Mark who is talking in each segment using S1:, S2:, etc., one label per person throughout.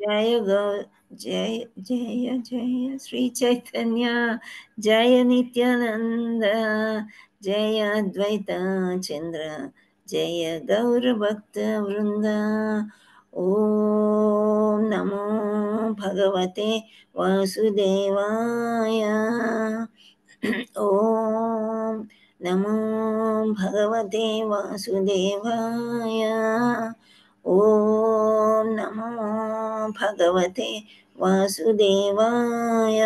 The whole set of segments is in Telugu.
S1: जय गौ जय जय जय श्री चैतन्य जय नित्यानंद जय अद्वैत चंद्र जय गौर भक्त वृंद ओम नमो भगवते वासुदेवाय ओम नमो भगवते वासुदेवाय ओम नमो भगवते वासुदेवाय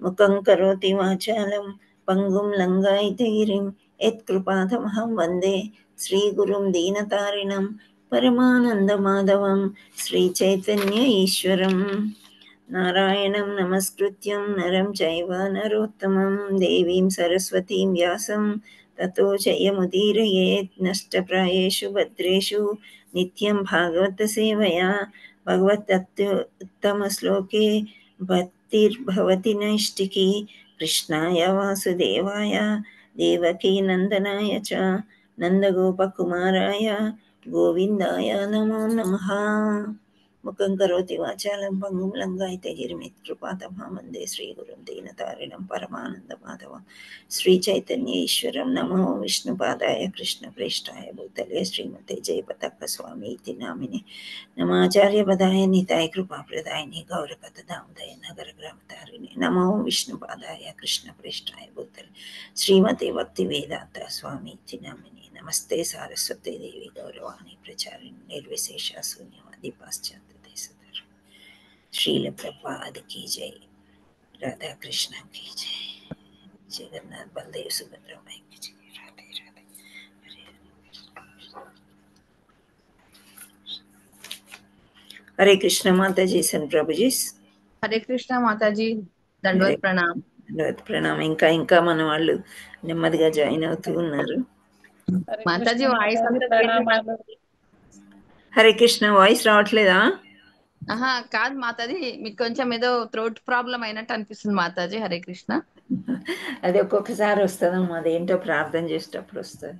S1: मुखं करोति वाचालं पङ्गुं लङ्घयति गिरिं यत्कृपातमहं वन्दे श्रीगुरुं दीनतारिणं परमानन्दमाधवं श्रीचैतन्य ईश्वरं नारायणं नमस्कृत्यं नरं चैव नरोत्तमं देवीं सरस्वतीं व्यासं ततो जयमुदीरयेत् नष्टप्रायेषु भद्रेषु नित्यं भागवतसेवया भगवतत्तमश्लोके भक्तिर्भवति नैष्टिकी कृष्णाय वासुदेवाय देवकी नन्दनाय च नन्दगोपकुमाराय गोविन्दाय नमो नमः मुखं करोति वाचालं पङ्गुं लङ्घयते गिरिमित्कृपातमहं वन्दे श्रीगुरुं दीनतारिणं परमानन्दमाधवं श्रीचैतन्य ईश्वरं नमो विष्णुपादाय कृष्णप्रेष्ठाय भूतले श्रीमते जयपताकस्वामीति नामिने नमाचार्यपदाय निताय कृपाप्रदायिने गौरकथदामोदय नगरग्रामतारिणे नमो विष्णुपादाय कृष्णप्रेष्ठाय भूतले श्रीमते भक्तिवेदान्त स्वामीति नामिने नमस्ते सारस्वते देवी गौरवाणी प्रचारिणे निर्विशेषा शून्यवादी पाश्चात्य देशधर्म श्रील प्रभुपाद की जय राधा कृष्ण की जय जगन्नाथ बलदेव सुभद्रा माई की जय राधे राधे हरे कृष्ण माता जी सन प्रभु जी
S2: హరే కృష్ణ మాతాజీ దండవత్ ప్రణామ్.
S1: ప్రణామం. ఇంకా మన వాళ్ళు నెమ్మదిగా జాయిన్ అవుతూ ఉన్నారు.
S2: మాతాజీ వాయిస్
S1: హరే కృష్ణ వాయిస్ రావట్లేదా?
S2: కాదు మాతాజీ, మీకు కొంచెం ఏదో థ్రోట్ ప్రాబ్లం అయినట్టు అనిపిస్తుంది మాతాజీ. హరే కృష్ణ.
S1: అది ఒక్కొక్కసారి వస్తుందమ్మా, అదేంటో ప్రార్థన చేసేటప్పుడు వస్తుంది.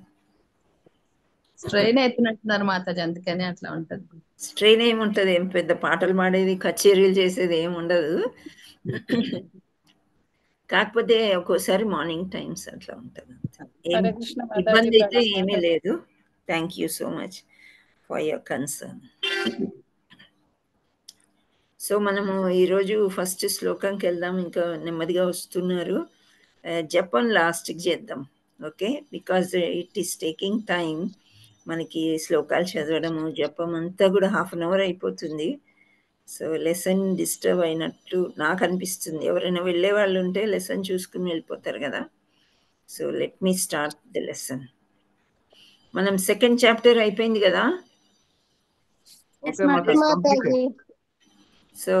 S2: స్ట్రెయిన్ అవుతున్నట్టున్నారు మాతాజీ, అందుకని అట్లా ఉంటది.
S1: స్ట్రెయిన్ ఏముంటది, ఏం పెద్ద పాటలు పాడేది కచేరీలు చేసేది ఏమి ఉండదు. కాకపోతే ఒక్కోసారి మార్నింగ్ టైమ్స్ అట్లా ఉంటుంది. ఇబ్బంది అయితే ఏమీ లేదు. Thank you so much for your concern. So మనము ఈరోజు ఫస్ట్ శ్లోకంకి వెళ్దాం. ఇంకా నెమ్మదిగా వస్తున్నారు. జపం లాస్ట్కి చేద్దాం, okay? Because it is taking time. మనకి శ్లోకాలు చదవడము జపం అంతా కూడా 1/2 అవర్ అయిపోతుంది. సో లెసన్ డిస్టర్బ్ అయినట్టు నాకు అనిపిస్తుంది. ఎవరైనా వెళ్ళే వాళ్ళు ఉంటే లెసన్ చూసుకుని వెళ్ళిపోతారు కదా. So let me start the lesson. మనం సెకండ్ చాప్టర్ అయిపోయింది కదా. సో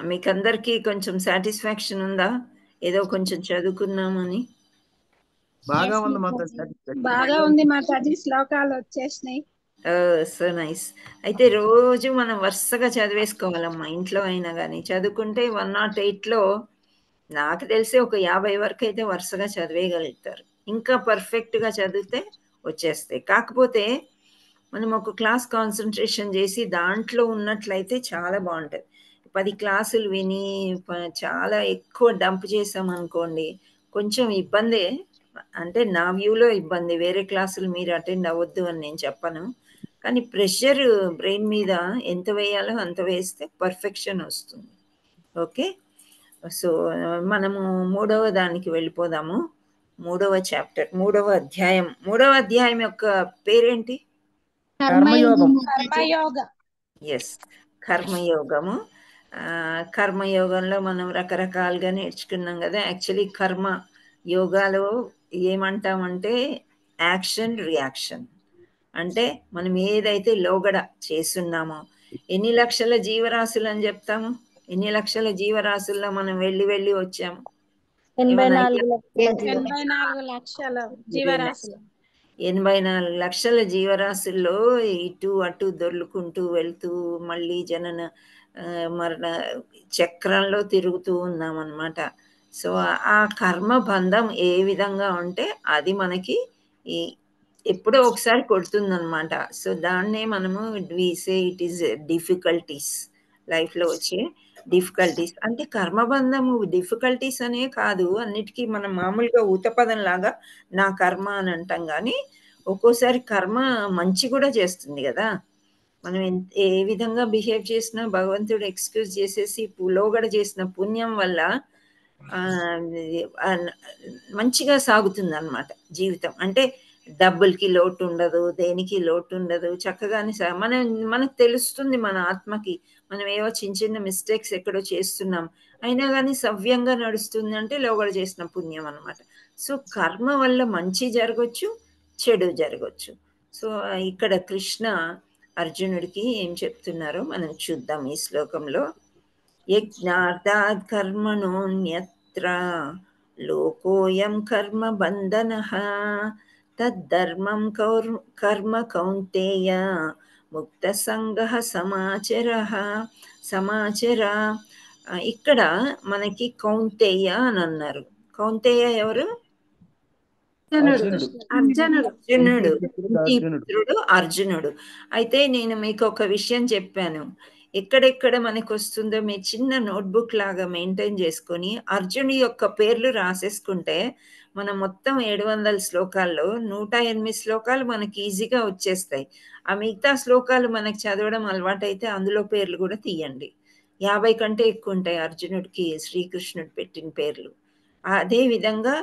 S1: మీకు అందరికీ కొంచెం సాటిస్ఫాక్షన్ ఉందా? ఏదో కొంచెం చదువుకున్నామని.
S3: బాగా ఉంది మాతాజీ, శ్లోకాలు వచ్చేసినాయి.
S1: So nice. అయితే రోజు మనం వరుసగా చదివేసుకోవాలమ్మా. ఇంట్లో అయినా కానీ చదువుకుంటే 108లో నాకు తెలిసి ఒక 50 వరకు అయితే వరుసగా చదివేయగలుగుతారు. ఇంకా పర్ఫెక్ట్గా చదివితే వచ్చేస్తాయి. కాకపోతే మనం ఒక క్లాస్ కాన్సన్ట్రేషన్ చేసి దాంట్లో ఉన్నట్లయితే చాలా బాగుంటుంది. 10 క్లాసులు విని చాలా ఎక్కువ డంప్ చేసాం అనుకోండి, కొంచెం ఇబ్బందే. అంటే నా వ్యూలో ఇబ్బంది. వేరే క్లాసులు మీరు అటెండ్ అవ్వద్దు అని నేను చెప్పను, కానీ ప్రెషర్ బ్రెయిన్ మీద ఎంత వేయాలో అంత వేస్తే పర్ఫెక్షన్ వస్తుంది. ఓకే, సో మనము 3వ దానికి వెళ్ళిపోదాము. 3వ చాప్టర్, 3వ అధ్యాయం. 3వ అధ్యాయం యొక్క పేరేంటి? ఎస్, కర్మయోగము. కర్మయోగంలో మనం రకరకాలుగా నేర్చుకున్నాం కదా. యాక్చువల్లీ కర్మ యోగాలో ఏమంటామంటే యాక్షన్ రియాక్షన్. అంటే మనం ఏదైతే లోగడ చేస్తున్నామో, ఎన్ని లక్షల జీవరాశులు అని చెప్తాము, ఎన్ని లక్షల జీవరాశుల్లో మనం వెళ్ళి వచ్చాము?
S3: 84 లక్షల జీవరాశులు.
S1: 84 లక్షల జీవరాశుల్లో ఇటు అటు దొర్లుకుంటూ వెళ్తూ మళ్ళీ జనన మరణ చక్రంలో తిరుగుతూ ఉన్నాం అన్నమాట. సో ఆ కర్మ బంధం ఏ విధంగా ఉంటే అది మనకి ఈ ఎప్పుడో ఒకసారి కొడుతుందనమాట. సో, దాన్నే మనము వి సే ఇట్ ఈస్ డిఫికల్టీస్. లైఫ్‌లో వచ్చే డిఫికల్టీస్. అంటే కర్మబంధము డిఫికల్టీస్ అనే కాదు. అన్నిటికి మనం మామూలుగా ఊతపదంలాగా నా కర్మ అని అంటాం గానీ, ఒక్కోసారి కర్మ మంచి గూడా చేస్తుంది గదా! మనం ఏ విధంగా బిహేవ్ చేసినా భగవంతుడు ఎక్స్‌క్యూజ్ చేసేసి లోగడ చేసిన పుణ్యం వల్ల ఇది మంచిగా సాగుతుందనమాట జీవితం. అంటే డబ్బులకి లోటుండదు, దేనికి లోటుండదు. చక్కగానే మనకు తెలుస్తుంది మన ఆత్మకి. మనం ఏవో చిన్న చిన్న మిస్టేక్స్ ఎక్కడో చేస్తున్నాం. అయినా గాని సవ్యంగా నడుస్తుందంటే లోగడ చేసిన పుణ్యం అనమాట. సో, కర్మ వల్ల మంచి జరగొచ్చు, చెడు జరగొచ్చు. సో, ఇక్కడ కృష్ణ అర్జునుడికి ఏం చెప్తున్నారో మనం చూద్దాం ఈ శ్లోకంలో. యజ్ఞార్థాత్ కర్మణోన్యత్ర లోకోయం కర్మ బంధనః తద్ధర్మం కర్మ కౌంతేయ ముక్త సంగః సమాచర. ఇక్కడ మనకి కౌంతేయ అని అన్నారు. కౌంతేయ ఎవరు?
S3: అర్జునుడు
S1: అర్జునుడు.
S4: అర్జునుడు.
S1: పుత్రుడు అర్జునుడు. అయితే నేను మీకు ఒక విషయం చెప్పాను. ఎక్కడెక్కడ మనకొస్తుందో మీరు చిన్న నోట్‌బుక్ లాగా మెయింటైన్ చేసుకొని, అర్జునుడి యొక్క పేర్లు రాసేసుకుంటే, మనం మొత్తం 700 శ్లోకాల్లో 108 శ్లోకాలు మనకి ఈజీగా వచ్చేస్తాయి. ఆ మిగతా శ్లోకాలు మనకు చదవడం అలవాటైతే అందులో పేర్లు కూడా తీయండి. 50 కంటే ఎక్కువుంటాయి అర్జునుడికి శ్రీకృష్ణుడు పెట్టిన పేర్లు. అదే విధంగా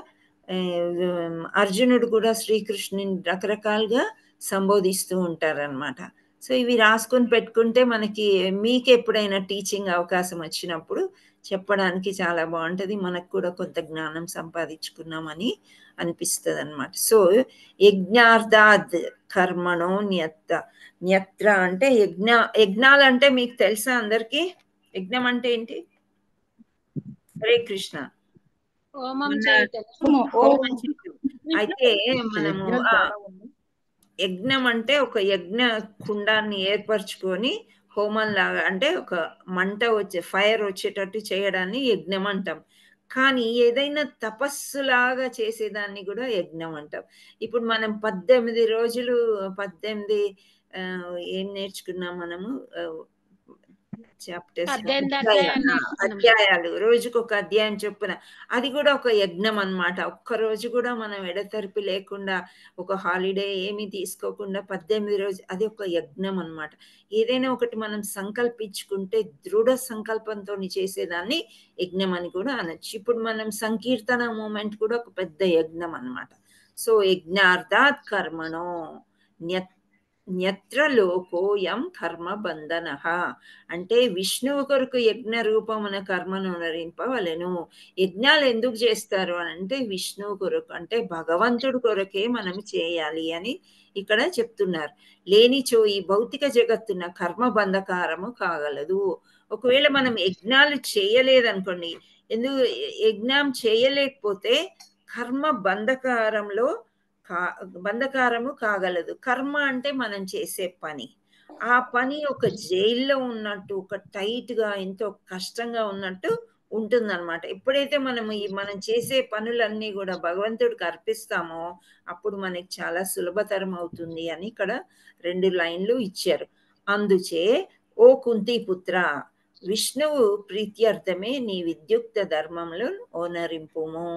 S1: అర్జునుడు కూడా శ్రీకృష్ణుని రకరకాలుగా సంబోధిస్తూ ఉంటారనమాట. సో, ఇవి రాసుకొని పెట్టుకుంటే మనకి మీకెప్పుడైనా టీచింగ్ అవకాశం వచ్చినప్పుడు చెప్పడానికి చాలా బావుంటది. మనకు కూడా కొంత జ్ఞానం సంపాదించుకున్నామని అనిపిస్తదనమాట. సో, యజ్ఞార్థాద్ కర్మణో న్యత్ర అంటే యజ్ఞాలంటే మీకు తెలుసా అందరికీ? యజ్ఞం అంటే ఏంటి? హరే కృష్ణ.
S3: హోమం
S1: మన
S3: చేయటం.
S1: హోమం చేయటం. అయితే మనము
S4: యజ్ఞాలు చాలా ఉన్నాయి.
S1: యజ్ఞం అంటే ఒక యజ్ఞ కుండాన్ని ఏర్పరచుకొని హోమంలాగా అంటే ఒక మంట వచ్చే ఫైర్ వచ్చేటట్టు చేయడాన్ని యజ్ఞం అంటాం. కానీ ఏదైనా తపస్సులాగా చేసేదాన్ని కూడా యజ్ఞం అంటాం. ఇప్పుడు మనం 18 రోజులు 18 ఏం నేర్చుకున్నాం మనము? చాప్టర్స్
S3: 18 అధ్యాయాలు నేర్చుకున్నాం.
S1: అధ్యాయాలు రోజుకొక అధ్యాయం చొప్పున. అది కూడా ఒక యజ్ఞం అన్నమాట. ఒక్కరోజు కూడా మనం ఎడతెరిపి లేకుండా ఒక హాలిడే ఏమీ తీసుకోకుండా 18 రోజులు అది ఒక యజ్ఞం అన్నమాట. ఏదైనా ఒకటి మనం సంకల్పించుకుంటే దృఢ సంకల్పంతోని చేసేదాన్ని యజ్ఞం అని కూడా అనొచ్చు. ఇప్పుడు మనం సంకీర్తన మూమెంట్ కూడా ఒక పెద్ద యజ్ఞం అన్నమాట. సో, యజ్ఞార్థాత్ కర్మణో న్యత్ర లోకోయం కర్మ బంధనః అంటే విష్ణువు కొరకు యజ్ఞ రూపమున కర్మను నరింపవలెను. యజ్ఞాలు ఎందుకు చేస్తారు అని అంటే విష్ణువు కొరకు అంటే భగవంతుడి కొరకే మనం చేయాలి అని ఇక్కడ చెప్తున్నారు. లేనిచో ఈ భౌతిక జగత్తున కర్మ బంధకారము కాగలదు. ఒకవేళ మనం యజ్ఞాలు చేయలేదనుకోండి, ఎందుకు యజ్ఞం చేయలేకపోతే కర్మ బంధకారంలో బంధకారము కాగలదు. కర్మ అంటే మనం చేసే పని. ఆ పని ఒక జైల్లో ఉన్నట్టు, ఒక టైట్‌గా ఎంతో కష్టంగా ఉన్నట్టు ఉంటుందన్నమాట. ఎప్పుడైతే మనం చేసే పనులన్నీ గూడా భగవంతుడికి అర్పిస్తామో, అప్పుడు మనకి చాలా సులభతరం అవుతుంది అని ఇక్కడ 2 లైన్‌లు ఇచ్చారు. అందుచే ఓ కుంతీపుత్ర విష్ణువు ప్రీత్యర్థమే నీ విద్యుక్త ధర్మములు ఓనరింపుము.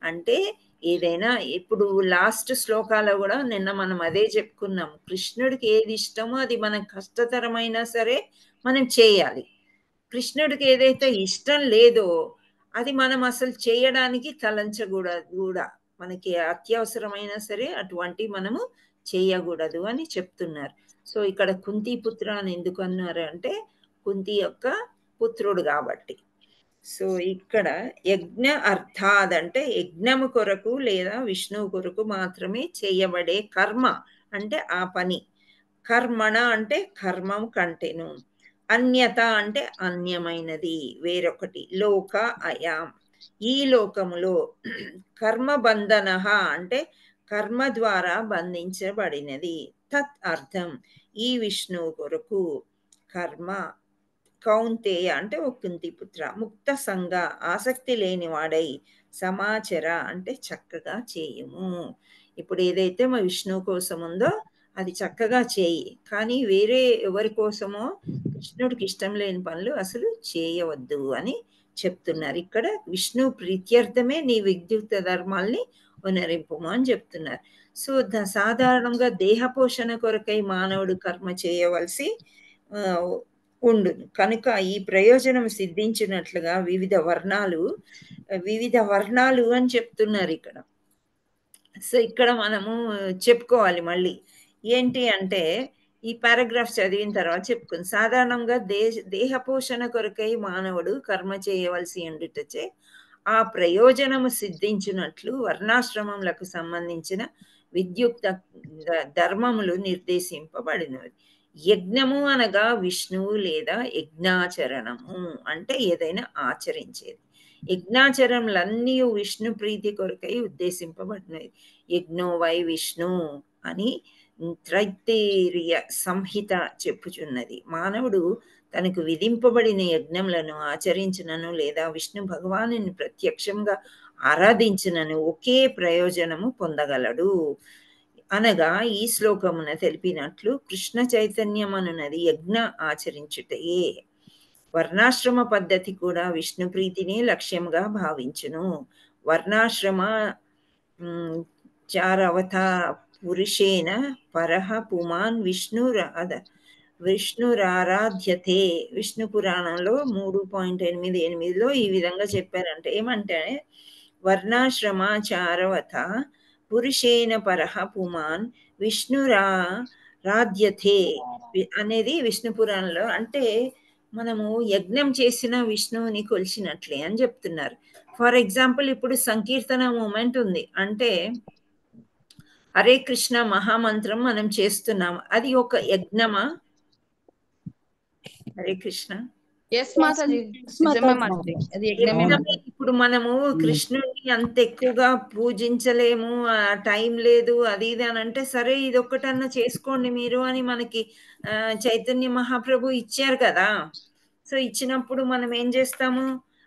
S1: అంటే ఏదైనా ఇప్పుడు లాస్ట్ శ్లోకాలో కూడా నిన్న మనం అదే చెప్పుకున్నాం. కృష్ణుడికి ఏది ఇష్టమో అది మనకు కష్టతరమైనా సరే మనం చేయాలి. కృష్ణుడికి ఏదైతే ఇష్టం లేదో అది మనం అసలు చేయడానికి కూడా మనకి అత్యవసరమైనా సరే అటువంటివి మనము చేయకూడదు అని చెప్తున్నారు. సో, ఇక్కడ కుంతీపుత్ర అని ఎందుకు అన్నారు అంటే కుంతి యొక్క పుత్రుడు కాబట్టి. సో, ఇక్కడ యజ్ఞ అర్థాద్ అంటే యజ్ఞము కొరకు లేదా విష్ణువు కొరకు మాత్రమే చేయబడే కర్మ అంటే ఆ పని. కర్మణ అంటే కర్మం కంటెను. అన్యత అంటే అన్యమైనది వేరొకటి. లోక అయాం ఈ లోకములో కర్మ బంధన అంటే కర్మ ద్వారా బంధించబడినది. తత్ అర్థం ఈ విష్ణువు కొరకు కర్మ కౌంతేయ అంటే ఓ కుంతిపుత్ర ముక్త సంగ ఆసక్తి లేని వాడై సమాచర అంటే చక్కగా చేయుము. ఇప్పుడు ఏదైతే మా విష్ణువు కోసం ఉందో అది చక్కగా చేయి, కానీ వేరే ఎవరి కోసమో కృష్ణుడికి ఇష్టం లేని పనులు అసలు చేయవద్దు అని చెప్తున్నారు. ఇక్కడ విష్ణు ప్రీత్యర్థమే నీ విద్యుక్త ధర్మాల్ని ఉనరింపుము అని చెప్తున్నారు. సో సాధారణంగా దేహ పోషణ కొరకై మానవుడు కర్మ చేయవలసి ఉండును కనుక ఈ ప్రయోజనం సిద్ధించినట్లుగా వివిధ వర్ణాలు అని చెప్తున్నారు ఇక్కడ. సో ఇక్కడ మనము చెప్పుకోవాలి మళ్ళీ ఏంటి అంటే ఈ పారాగ్రాఫ్ చదివిన తర్వాత చెప్పుకుంది. సాధారణంగా దేహ పోషణ కొరకై మానవుడు కర్మ చేయవలసి ఉండుటచే ఆ ప్రయోజనము సిద్ధించినట్లు వర్ణాశ్రమములకు సంబంధించిన విద్యుక్త ధర్మములు నిర్దేశింపబడినవి. యజ్ఞము అనగా విష్ణువు లేదా యజ్ఞాచరణము అంటే ఏదైనా ఆచరించేది. యజ్ఞాచరణలన్నీ విష్ణు ప్రీతి కొరకై ఉద్దేశింపబడినవి. యజ్ఞో వై విష్ణు అని త్రైత్తీర్య సంహిత చెప్పుచున్నది. మానవుడు తనకు విధింపబడిన యజ్ఞములను ఆచరించినను లేదా విష్ణు భగవానుని ప్రత్యక్షంగా ఆరాధించినను ఒకే ప్రయోజనము పొందగలడు అనగా ఈ శ్లోకమున తెలిపినట్లు కృష్ణ చైతన్యం అనున్నది యజ్ఞ ఆచరించుటయే. వర్ణాశ్రమ పద్ధతి కూడా విష్ణు ప్రీతిని లక్ష్యంగా భావించును. వర్ణాశ్రమ చారవత పురుషేణ పరః పుమాన్ విష్ణురారాధ్యతే. విష్ణు పురాణంలో 3.88లో ఈ విధంగా చెప్పారంటే ఏమంటే వర్ణాశ్రమ చారవత పురుషేణ పరః పుమాన్ విష్ణురారాధ్యతే అనేది విష్ణు పురాణంలో. అంటే మనము యజ్ఞం చేసిన విష్ణువుని కొలిచినట్లే అని చెప్తున్నారు. ఫర్ ఎగ్జాంపుల్ ఇప్పుడు సంకీర్తన మూమెంట్ ఉంది అంటే హరే కృష్ణ మహామంత్రం మనం చేస్తున్నాం, అది ఒక యజ్ఞమా? హరే కృష్ణ. ఇప్పుడు మనము కృష్ణుడిని అంత ఎక్కువగా పూజించలేము, టైం లేదు అది ఇది అని అంటే సరే ఇది ఒక్కటన్నా చేసుకోండి మీరు అని మనకి చైతన్య మహాప్రభు ఇచ్చారు కదా. సో ఇచ్చినప్పుడు మనం ఏం చేస్తాము,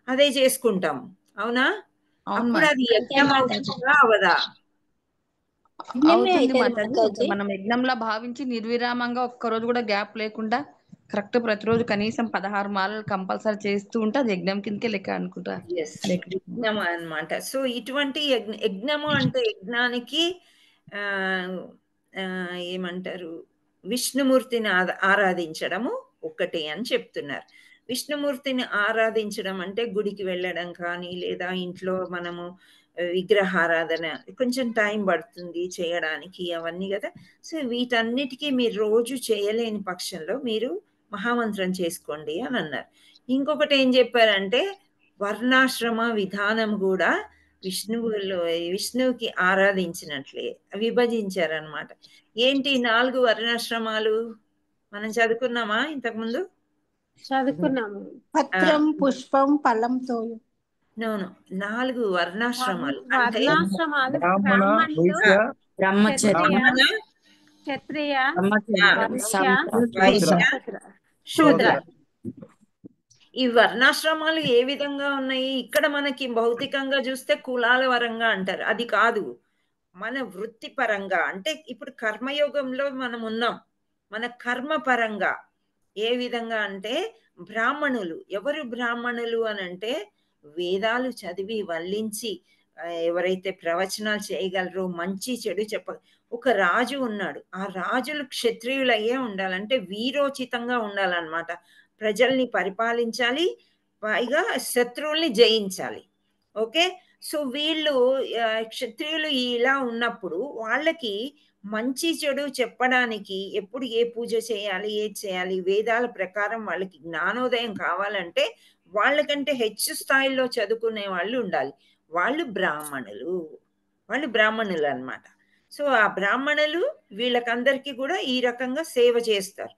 S1: అదే చేసుకుంటాము, అవునా? అప్పుడు అది యజ్ఞం అవుతుందా అవదా?
S2: మనం యజ్ఞంలా భావించి నిర్విరామంగా ఒక్కరోజు కూడా గ్యాప్ లేకుండా కరెక్ట్ ప్రతిరోజు కనీసం 16 మాలలు కంపల్సరీ చేస్తూ ఉంటే అది యజ్ఞం కిందకే లెక్క అనుకుంటా.
S1: యజ్ఞం అన్నమాట. సో ఇటువంటి యజ్ఞము అంటే యజ్ఞానికి ఏమంటారు, విష్ణుమూర్తిని ఆరాధించడము ఒక్కటే అని చెప్తున్నారు. విష్ణుమూర్తిని ఆరాధించడం అంటే గుడికి వెళ్ళడం కానీ లేదా ఇంట్లో మనము విగ్రహారాధన కొంచెం టైం పడుతుంది చేయడానికి అవన్నీ కదా. సో వీటన్నిటికీ మీరు రోజు చేయలేని పక్షంలో మీరు మహామంత్రం చేసుకోండి అని అన్నారు. ఇంకొకటి ఏం చెప్పారంటే వర్ణాశ్రమ విధానం కూడా విష్ణువుకి ఆరాధించినట్లే విభజించారనమాట. ఏంటి 4 వర్ణాశ్రమాలు మనం చదువుకున్నామా ఇంతకుముందు?
S3: చదువుకున్నాము. పత్రం, పుష్పం, ఫలం, తోయం.
S1: 4 వర్ణాశ్రమాలు అంటే
S3: క్షత్రియ,
S1: శూద్ర. ఈ వర్ణాశ్రమాలు ఏ విధంగా ఉన్నాయి? ఇక్కడ మనకి భౌతికంగా చూస్తే కులాల పరంగా అంటారు, అది కాదు. మన వృత్తి పరంగా అంటే ఇప్పుడు కర్మయోగంలో మనం ఉన్నాం. మన కర్మ పరంగా ఏ విధంగా అంటే బ్రాహ్మణులు. ఎవరు బ్రాహ్మణులు అని అంటే వేదాలు చదివి వల్లించి ఎవరైతే ప్రవచనాలు చేయగలరో, మంచి చెడు ఒక రాజు ఉన్నాడు, ఆ రాజులు క్షత్రియులయ్యే ఉండాలంటే వీరోచితంగా ఉండాలన్నమాట. ప్రజల్ని పరిపాలించాలి, పైగా శత్రువుల్ని జయించాలి. ఓకే, సో వీళ్ళు క్షత్రియులు ఇలా ఉన్నప్పుడు వాళ్ళకి మంచి చెడు చెప్పడానికి ఎప్పుడు ఏ పూజ చేయాలి, ఏది చేయాలి, వేదాల ప్రకారం వాళ్ళకి జ్ఞానోదయం కావాలంటే వాళ్ళకంటే హెచ్చు స్థాయిలో చదువుకునే వాళ్ళు ఉండాలి. వాళ్ళు బ్రాహ్మణులు అన్నమాట. సో ఆ బ్రాహ్మణులు వీళ్ళకందరికీ కూడా ఈ రకంగా సేవ చేస్తారు,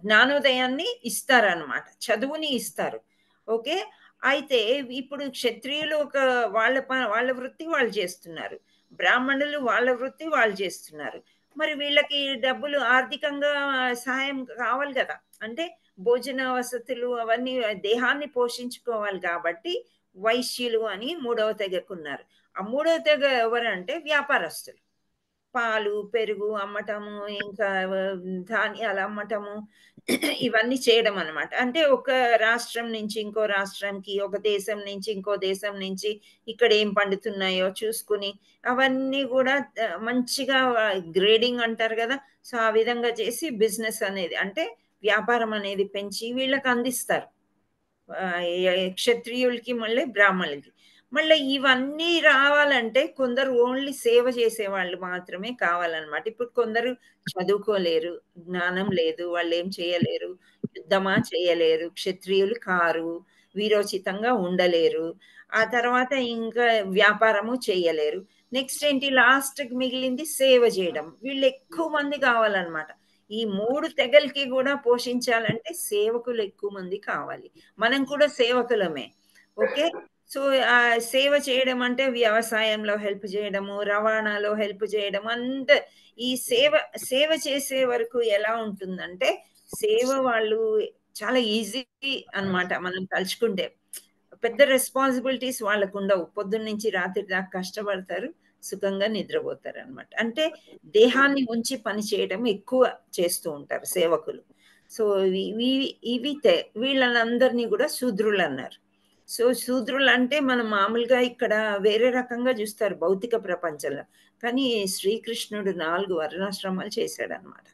S1: జ్ఞానోదయాన్ని ఇస్తారన్నమాట, చదువుని ఇస్తారు. ఓకే, అయితే ఇప్పుడు క్షత్రియులు ఒక వాళ్ళ వృత్తి వాళ్ళు చేస్తున్నారు, బ్రాహ్మణులు వాళ్ళ వృత్తి వాళ్ళు చేస్తున్నారు. మరి వీళ్ళకి డబ్బులు ఆర్థికంగా సహాయం కావాలి కదా, అంటే భోజన వసతులు అవన్నీ దేహాన్ని పోషించుకోవాలి. కాబట్టి వైశ్యులు అని 3వ తెగకున్నారు. ఆ 3వ తెగ ఎవరంటే వ్యాపారస్తులు. పాలు పెరుగు అమ్మటము, ఇంకా ధాన్యాలు అమ్మటము, ఇవన్నీ చేయడం అనమాట. అంటే ఒక రాష్ట్రం నుంచి ఇంకో రాష్ట్రంకి, ఒక దేశం నుంచి ఇంకో దేశం నుంచి ఇక్కడ ఏం పండుతున్నాయో చూసుకుని అవన్నీ కూడా మంచిగా గ్రేడింగ్ అంటారు కదా, సో ఆ విధంగా చేసి బిజినెస్ అనేది అంటే వ్యాపారం అనేది పెంచి వీళ్ళకి అందిస్తారు. క్షత్రియులకి మళ్ళీ బ్రాహ్మణులకి. మళ్ళీ ఇవన్నీ రావాలంటే కొందరు ఓన్లీ సేవ చేసే వాళ్ళు మాత్రమే కావాలన్నమాట. ఇప్పుడు కొందరు చదువుకోలేరు, జ్ఞానం లేదు, వాళ్ళు ఏం చేయలేరు, యుద్ధమా చేయలేరు, క్షత్రియులు కారు, వీరోచితంగా ఉండలేరు, ఆ తర్వాత ఇంకా వ్యాపారము చేయలేరు. నెక్స్ట్ ఏంటి, లాస్ట్కి మిగిలింది సేవ చేయడం. వీళ్ళు ఎక్కువ మంది కావాలన్నమాట. ఈ 3 తెగలకి కూడా పోషించాలంటే సేవకులు ఎక్కువ మంది కావాలి. మనం కూడా సేవకులమే. ఓకే. సో ఆ సేవ చేయడం అంటే వ్యవసాయంలో హెల్ప్ చేయడము, రవాణాలో హెల్ప్ చేయడం, అంత ఈ సేవ చేసే వరకు ఎలా ఉంటుందంటే సేవ వాళ్ళు చాలా ఈజీ అన్నమాట. మనం తలుచుకుంటే పెద్ద రెస్పాన్సిబిలిటీస్ వాళ్ళకు ఉండవు. పొద్దున్న నుంచి రాత్రి దాకా కష్టపడతారు, సుఖంగా నిద్రపోతారు అనమాట. అంటే దేహాన్ని ఉంచి పని చేయడం ఎక్కువ చేస్తూ ఉంటారు సేవకులు. సో వీళ్ళనందరినీ కూడా శూద్రులు అన్నారు. సో శూద్రులు అంటే మనం మామూలుగా ఇక్కడ వేరే రకంగా చూస్తారు భౌతిక ప్రపంచంలో, కానీ శ్రీకృష్ణుడు 4 వర్ణాశ్రమాలు చేశాడనమాట.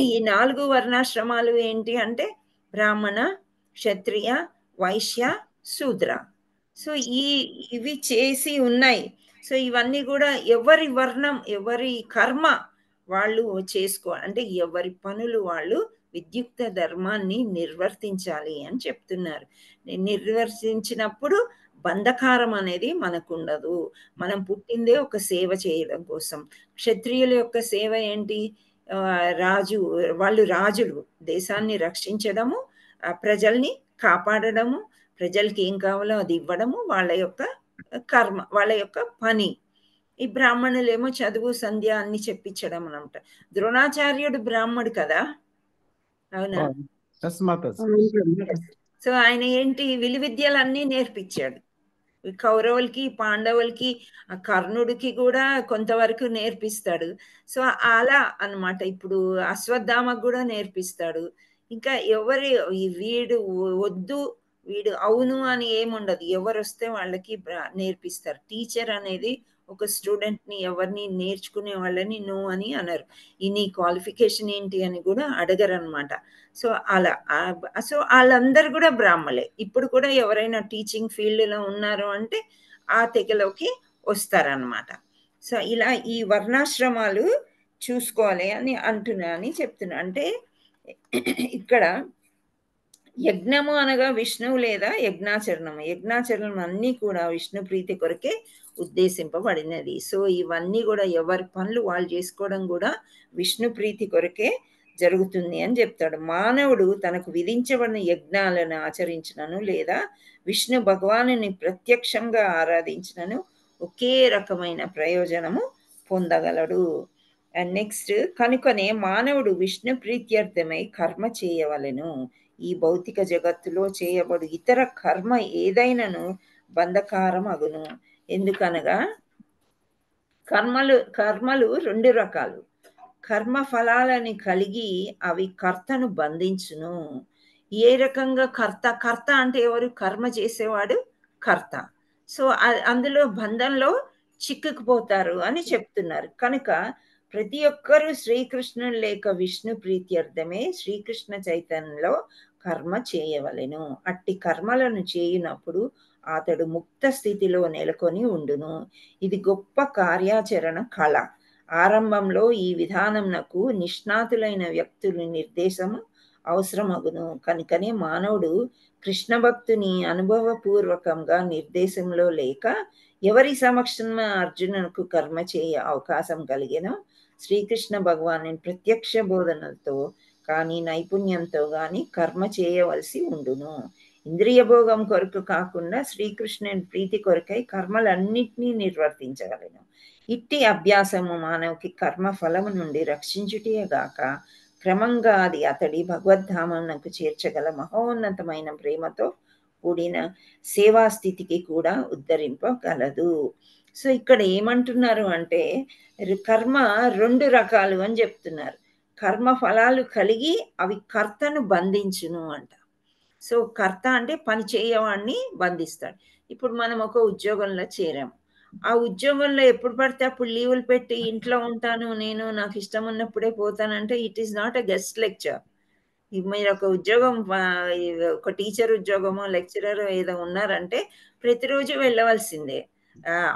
S1: ఈ 4 వర్ణాశ్రమాలు ఏంటి అంటే బ్రాహ్మణ, క్షత్రియ, వైశ్య, శూద్ర. సో ఇవి చేసి ఉన్నాయి. సో ఇవన్నీ కూడా ఎవరి వర్ణం ఎవరి కర్మ వాళ్ళు చేసుకోవాలి, అంటే ఎవరి పనులు వాళ్ళు విద్యుక్త ధర్మాన్ని నిర్వర్తించాలి అని చెప్తున్నారు. నిర్వర్తించినప్పుడు బంధకారం అనేది మనకు ఉండదు. మనం పుట్టిందే ఒక సేవ చేయడం కోసం. క్షత్రియుల యొక్క సేవ ఏంటి, వాళ్ళు రాజులు, దేశాన్ని రక్షించడము, ప్రజల్ని కాపాడడము, ప్రజలకి ఏం కావాలో అది ఇవ్వడము వాళ్ళ యొక్క కర్మ, వాళ్ళ యొక్క పని. ఈ బ్రాహ్మణులేమో చదువు సంధ్య అన్ని చెప్పించడం అనమాట. ద్రోణాచార్యుడు బ్రాహ్మడు కదా, అవునా? సో ఆయన ఏంటి విలువిద్యలన్నీ నేర్పించాడు. కౌరవులకి పాండవులకి కర్ణుడికి కూడా కొంతవరకు నేర్పిస్తాడు. సో అలా అన్నమాట. ఇప్పుడు అశ్వత్థామకు కూడా నేర్పిస్తాడు. ఇంకా వీడు వద్దు వీడు అవును అని ఏముండదు, ఎవరు వస్తే వాళ్ళకి నేర్పిస్తారు. టీచర్ అనేది ఒక స్టూడెంట్ని ఎవరిని నేర్చుకునే వాళ్ళని నో అని అనరు, ఈ నీ క్వాలిఫికేషన్ ఏంటి అని కూడా అడగరు అనమాట. సో అలా సో వాళ్ళందరూ కూడా బ్రాహ్మలే. ఇప్పుడు కూడా ఎవరైనా టీచింగ్ ఫీల్డ్లో ఉన్నారు అంటే ఆ తెగలోకి వస్తారనమాట. సో ఇలా ఈ వర్ణాశ్రమాలు చూసుకోవాలి అని చెప్తున్నా. అంటే ఇక్కడ యజ్ఞము అనగా విష్ణువు లేదా యజ్ఞాచరణము. యజ్ఞాచరణం అన్నీ కూడా విష్ణు ప్రీతి కొరకే ఉద్దేశింపబడినది. సో ఇవన్నీ కూడా ఎవరి పనులు వాళ్ళు చేసుకోవడం కూడా విష్ణు ప్రీతి కొరకే జరుగుతుంది అని చెప్తాడు. మానవుడు తనకు విధించబడిన యజ్ఞాలను ఆచరించినను లేదా విష్ణు భగవానుని ప్రత్యక్షంగా ఆరాధించినను ఒకే రకమైన ప్రయోజనము పొందగలడు. అండ్ నెక్స్ట్, కనుకనే మానవుడు విష్ణు ప్రీత్యర్థమై కర్మ చేయవలెను. ఈ భౌతిక జగత్తులో చేయబడు ఇతర కర్మ ఏదైనాను బంధకారం అగును. ఎందుకనగా కర్మలు 2 రకాలు. కర్మ ఫలాలని కలిగి అవి కర్తను బంధించును. ఏ రకంగా కర్త అంటే ఎవరు, కర్మ చేసేవాడు కర్త. సో అందులో బంధంలో చిక్కుకుపోతారు అని చెప్తున్నారు. కనుక ప్రతి ఒక్కరూ శ్రీకృష్ణుని లేక విష్ణు ప్రీత్యర్థమే శ్రీకృష్ణ చైతన్యంలో కర్మ చేయవలెను. అట్టి కర్మలను చేయునప్పుడు అతడు ముక్త స్థితిలో నెలకొని ఉండును. ఇది గొప్ప కార్యాచరణ కళ. ఆరంభంలో ఈ విధానంనకు నిష్ణాతులైన వ్యక్తుల నిర్దేశము అవసరమగును. కనుకనే మానవుడు కృష్ణ భక్తుని అనుభవపూర్వకంగా నిర్దేశంలో లేక ఎవరి సమక్షంలో అర్జునునకు కర్మ చేయ అవకాశం కలిగెనో శ్రీకృష్ణ భగవాను ప్రత్యక్ష బోధనలతో కానీ నైపుణ్యంతో కానీ కర్మ చేయవలసి ఉండును. ఇంద్రియ భోగం కొరకు కాకుండా శ్రీకృష్ణుని ప్రీతి కొరకై కర్మలన్నింటినీ నిర్వర్తించగలను. ఇట్టి అభ్యాసము మానవుకి కర్మ ఫలము నుండి రక్షించుటే గాక క్రమంగా అది అతడి భగవద్ధామకు చేర్చగల మహోన్నతమైన ప్రేమతో కూడిన సేవాస్థితికి కూడా ఉద్ధరింపగలదు. సో ఇక్కడ ఏమంటున్నారు అంటే కర్మ 2 రకాలు అని చెప్తున్నారు. కర్మ ఫలాలు కలిగి అవి కర్తను బంధించును అంట. సో కర్త అంటే పని చేయవాడిని బంధిస్తాడు. ఇప్పుడు మనం ఒక ఉద్యోగంలో చేరాము. ఆ ఉద్యోగంలో ఎప్పుడు పడితే అప్పుడు లీవులు పెట్టి ఇంట్లో ఉంటాను నేను, నాకు ఇష్టం ఉన్నప్పుడే పోతానంటే it is not a guest lecture. మీరు ఒక ఉద్యోగం ఒక టీచర్ ఉద్యోగమో లెక్చరర్ ఏదో ఉన్నారంటే ప్రతిరోజు వెళ్ళవలసిందే.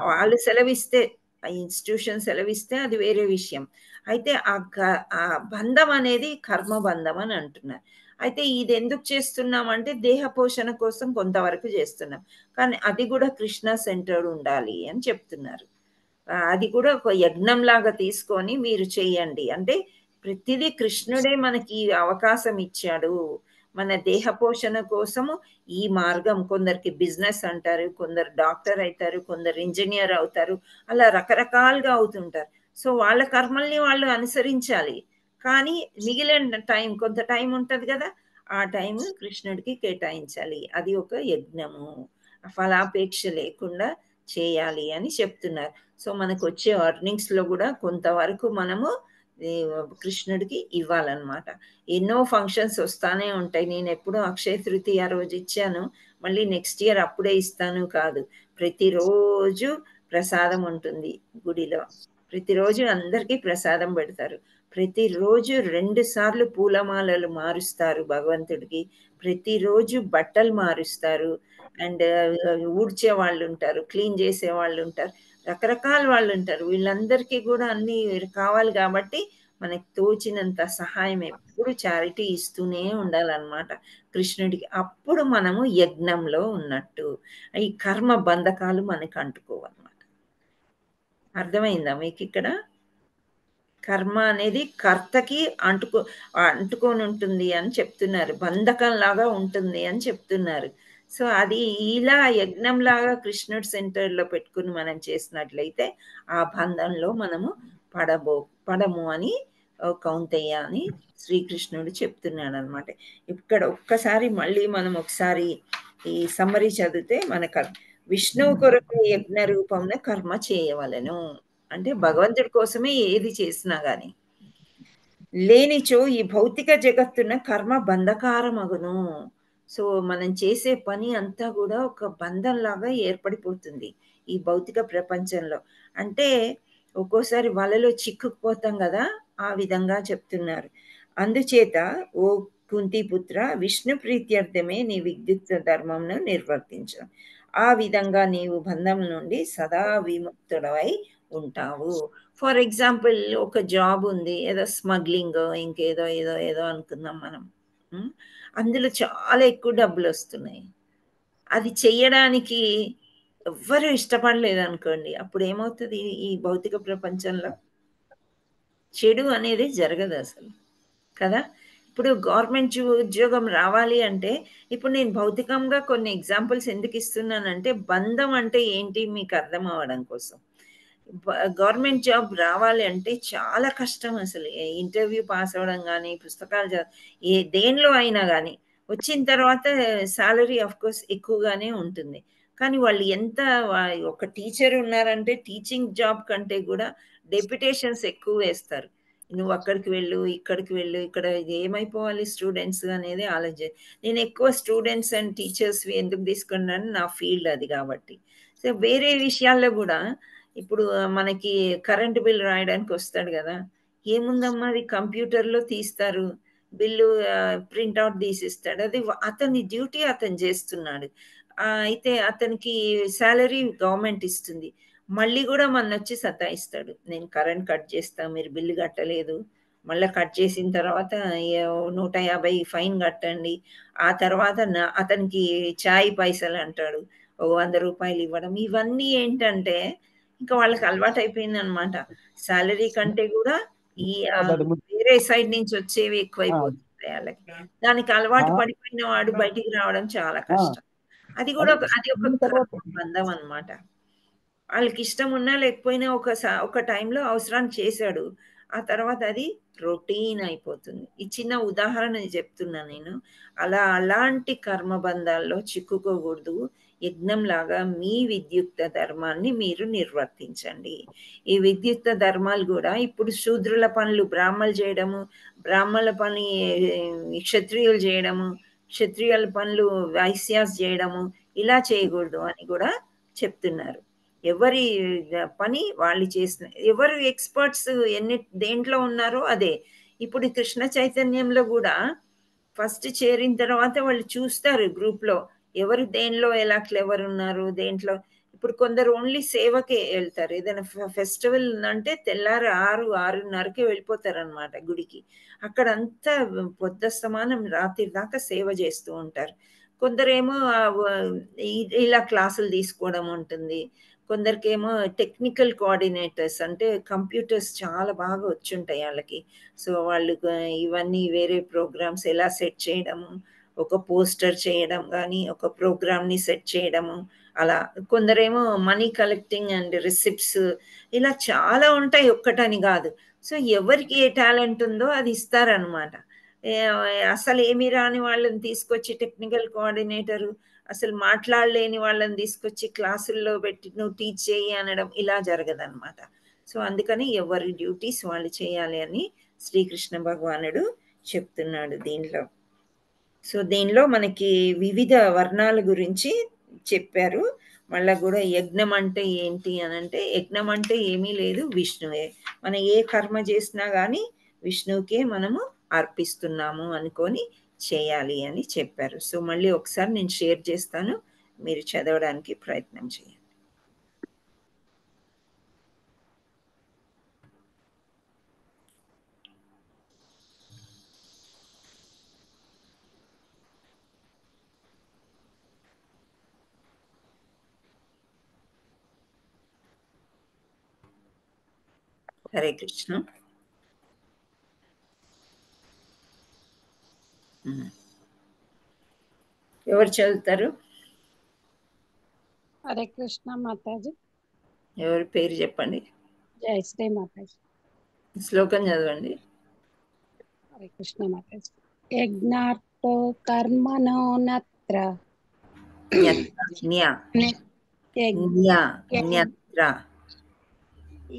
S1: వాళ్ళు సెలవిస్తే, ఆ ఇన్స్టిట్యూషన్ సెలవిస్తే అది వేరే విషయం. అయితే ఆ బంధం అనేది కర్మ బంధం అని అంటున్నారు. అయితే ఇది ఎందుకు చేస్తున్నాం అంటే దేహ పోషణ కోసం కొంతవరకు చేస్తున్నాం, కానీ అది కూడా కృష్ణ సెంటర్డ్ ఉండాలి అని చెప్తున్నారు. అది కూడా ఒక యజ్ఞం లాగా తీసుకొని మీరు చెయ్యండి అంటే ప్రతిదీ కృష్ణుడే మనకి ఈ అవకాశం ఇచ్చాడు. మన దేహ పోషణ కోసము ఈ మార్గం, కొందరికి బిజినెస్ అంటారు, కొందరు డాక్టర్ అవుతారు, కొందరు ఇంజనీర్ అవుతారు, అలా రకరకాలుగా అవుతుంటారు. సో వాళ్ళ కర్మల్ని వాళ్ళు అనుసరించాలి. కానీ మిగిలిన టైం, కొంత టైం ఉంటుంది కదా, ఆ టైం కృష్ణుడికి కేటాయించాలి. అది ఒక యజ్ఞము, ఫలాపేక్ష లేకుండా చేయాలి అని చెప్తున్నారు. సో మనకు వచ్చే ఎర్నింగ్స్లో కూడా కొంతవరకు మనము కృష్ణుడికి ఇవ్వాలన్నమాట. ఎన్నో ఫంక్షన్స్ వస్తానే ఉంటాయి. నేను ఎప్పుడూ అక్షయ తృతీయ రోజు ఇచ్చాను, మళ్ళీ నెక్స్ట్ ఇయర్ అప్పుడే ఇస్తాను కాదు. ప్రతిరోజు ప్రసాదం ఉంటుంది గుడిలో, ప్రతిరోజు అందరికీ ప్రసాదం పెడతారు. ప్రతిరోజు 2 సార్లు పూలమాలలు మారుస్తారు భగవంతుడికి. ప్రతిరోజు బట్టలు మారుస్తారు. అండ్ ఊడ్చే వాళ్ళు ఉంటారు, క్లీన్ చేసే వాళ్ళు ఉంటారు, రకరకాల వాళ్ళు ఉంటారు. వీళ్ళందరికీ కూడా అన్ని కావాలి కాబట్టి మనకి తోచినంత సహాయం ఎప్పుడు చారిటీ ఇస్తూనే ఉండాలన్నమాట కృష్ణుడికి. అప్పుడు మనము యజ్ఞంలో ఉన్నట్టు. ఈ కర్మ బంధకాలు మనకు అంటుకోవన్నమాట. అర్థమైందా మీకు ఇక్కడ? కర్మ అనేది కర్తకి అంటుకొని ఉంటుంది అని చెప్తున్నారు, బంధకం లాగా ఉంటుంది అని చెప్తున్నారు. సో అది ఇలా యజ్ఞం లాగా కృష్ణుడి సెంటర్లో పెట్టుకుని మనం చేసినట్లయితే ఆ బంధంలో మనము పడము అని కౌంతయ్య అని శ్రీకృష్ణుడు చెప్తున్నాడు అనమాట. ఇక్కడ ఒక్కసారి మళ్ళీ మనం ఒకసారి ఈ సమ్మరీ చదివితే మనకు విష్ణువు కొరకు యజ్ఞ రూపంలో కర్మ చేయవలెను అంటే భగవంతుడి కోసమే ఏది చేసినా గాని, లేనిచో ఈ భౌతిక జగత్తున కర్మ బంధకారమగును. సో మనం చేసే పని అంతా కూడా ఒక బంధంలాగా ఏర్పడిపోతుంది ఈ భౌతిక ప్రపంచంలో. అంటే ఒక్కోసారి వలలో చిక్కుకుపోతాం కదా, ఆ విధంగా చెప్తున్నారు. అందుచేత ఓ కుంతిపుత్ర, విష్ణు ప్రీత్యర్థమే నీ విద్యుత్ ధర్మంను నిర్వర్తించు. ఆ విధంగా నీవు బంధం నుండి సదా విముక్తుడవై ఉంటావు. ఫర్ ఎగ్జాంపుల్ ఒక జాబ్ ఉంది, ఏదో స్మగ్లింగ్ ఇంకేదో ఏదో ఏదో అనుకుందాం మనం. అందులో చాలా ఎక్కువ డబ్బులు వస్తున్నాయి. అది చెయ్యడానికి ఎవ్వరూ ఇష్టపడలేదు అనుకోండి, అప్పుడు ఏమవుతుంది? ఈ భౌతిక ప్రపంచంలో చెడు అనేది జరగదు అసలు కదా. ఇప్పుడు గవర్నమెంట్ ఉద్యోగం రావాలి అంటే, ఇప్పుడు నేను భౌతికంగా కొన్ని ఎగ్జాంపుల్స్ ఎందుకు ఇస్తున్నానంటే బంధం అంటే ఏంటి మీకు అర్థం అవ్వడం కోసం. గవర్నమెంట్ జాబ్ రావాలి అంటే చాలా కష్టం అసలు. ఇంటర్వ్యూ పాస్ అవ్వడం కానీ, పుస్తకాలు దేనిలో అయినా కానీ వచ్చిన తర్వాత సాలరీ ఆఫ్ కోర్స్ ఎక్కువగానే ఉంటుంది. కానీ వాళ్ళు ఎంత ఒక టీచర్ ఉన్నారంటే టీచింగ్ జాబ్ కంటే కూడా డెప్యుటేషన్స్ ఎక్కువ వేస్తారు. నువ్వు అక్కడికి వెళ్ళు, ఇక్కడికి వెళ్ళు, ఇక్కడ ఏమైపోవాలి స్టూడెంట్స్ అనేది ఆలోచన. నేను ఎక్కువ స్టూడెంట్స్ అండ్ టీచర్స్ ఎందుకు తీసుకున్నాను, నా ఫీల్డ్ అది కాబట్టి. సో వేరే విషయాల్లో కూడా ఇప్పుడు మనకి కరెంటు బిల్ రాయడానికి వస్తాడు కదా, ఏముందమ్మా అది కంప్యూటర్లో తీస్తారు బిల్లు, ప్రింట్అవుట్ తీసిస్తాడు. అది అతని డ్యూటీ అతను చేస్తున్నాడు. అయితే అతనికి శాలరీ గవర్నమెంట్ ఇస్తుంది. మళ్ళీ కూడా మన వచ్చి సతాయిస్తాడు, నేను కరెంట్ కట్ చేస్తా, మీరు బిల్లు కట్టలేదు, మళ్ళీ కట్ చేసిన తర్వాత 150 ఫైన్ కట్టండి. ఆ తర్వాత అతనికి చాయ్ పైసలు అంటాడు, ఒక 100 రూపాయలు ఇవ్వడం. ఇవన్నీ ఏంటంటే ఇంకా వాళ్ళకి అలవాటు అయిపోయింది అనమాట. శాలరీ కంటే కూడా ఈ వేరే సైడ్ నుంచి వచ్చేవి ఎక్కువైపోతుంది వాళ్ళకి. దానికి అలవాటు పడిపోయిన వాడు బయటికి రావడం చాలా కష్టం. అది కూడా అది ఒక బంధం అనమాట. వాళ్ళకి ఇష్టం ఉన్నా లేకపోయినా ఒక టైంలో అవసరాన్ని చేశాడు, ఆ తర్వాత అది రొటీన్ అయిపోతుంది. ఈ చిన్న ఉదాహరణ చెప్తున్నా నేను. అలాంటి కర్మబంధాల్లో చిక్కుకోకూడదు. యజ్ఞంలాగా మీ విద్యుక్త ధర్మాన్ని మీరు నిర్వర్తించండి. ఈ విద్యుక్త ధర్మాలు కూడా ఇప్పుడు శూద్రుల పనులు బ్రాహ్మలు చేయడము, బ్రాహ్మణుల పని క్షత్రియులు చేయడము, క్షత్రియుల పనులు వైశ్యాస్ చేయడము, ఇలా చేయకూడదు అని కూడా చెప్తున్నారు. ఎవరి పని వాళ్ళు చేసిన, ఎవరు ఎక్స్పర్ట్స్ దేంట్లో ఉన్నారో అదే. ఇప్పుడు కృష్ణ చైతన్యంలో కూడా ఫస్ట్ చేరిన తర్వాత వాళ్ళు చూస్తారు గ్రూప్లో ఎవరు దేనిలో ఎలా క్లెవర్ ఉన్నారు, దేంట్లో. ఇప్పుడు కొందరు ఓన్లీ సేవకే వెళ్తారు. ఏదైనా ఫెస్టివల్ అంటే తెల్లారి 6-6:30కి వెళ్ళిపోతారు అనమాట గుడికి. అక్కడంతా పొద్దస్తమానం రాత్రి దాకా సేవ చేస్తూ ఉంటారు. కొందరేమో ఇలా క్లాసులు తీసుకోవడం ఉంటుంది. కొందరికేమో టెక్నికల్ కోఆర్డినేటర్స్ అంటే కంప్యూటర్స్ చాలా బాగా వచ్చుంటాయి వాళ్ళకి. సో వాళ్ళు ఇవన్నీ వేరే ప్రోగ్రామ్స్ ఎలా సెట్ చేయడము, ఒక పోస్టర్ చేయడం కానీ, ఒక ప్రోగ్రామ్ని సెట్ చేయడము, అలా. కొందరేమో మనీ కలెక్టింగ్ అండ్ రిసిప్ట్స్, ఇలా చాలా ఉంటాయి, ఒక్కటని కాదు. సో ఎవరికి ఏ టాలెంట్ ఉందో అది ఇస్తారనమాట. అసలు ఏమి రాని వాళ్ళని తీసుకొచ్చి టెక్నికల్ కోఆర్డినేటరు, అసలు మాట్లాడలేని వాళ్ళని తీసుకొచ్చి క్లాసుల్లో పెట్టి నువ్వు టీచ్ చేయి అనడం ఇలా జరగదనమాట. సో అందుకని ఎవరి డ్యూటీస్ వాళ్ళు చేయాలి అని శ్రీకృష్ణ భగవానుడు చెప్తున్నాడు దీనిలో. సో దీనిలో మనకి వివిధ వర్ణాల గురించి చెప్పారు. మళ్ళా కూడా యజ్ఞం అంటే ఏంటి అని అంటే, యజ్ఞం అంటే ఏమీ లేదు, విష్ణువే. మనం ఏ కర్మ చేసినా కానీ విష్ణువుకే మనము అర్పిస్తున్నాము అనుకొని చేయాలి అని చెప్పారు. సో మళ్ళీ ఒకసారి నేను షేర్ చేస్తాను, మీరు చదవడానికి ప్రయత్నం చేయండి. హరే కృష్ణ. ఎవరు చదువుతారు?
S3: హరే కృష్ణ మాతాజీ.
S1: ఎవరి పేరు చెప్పండి.
S3: జై శ్రీ మాతాజీ.
S1: శ్లోకం చదవండి.
S3: హరే కృష్ణ మాతాజీ. యజ్ఞార్థో కర్మణో నత్ర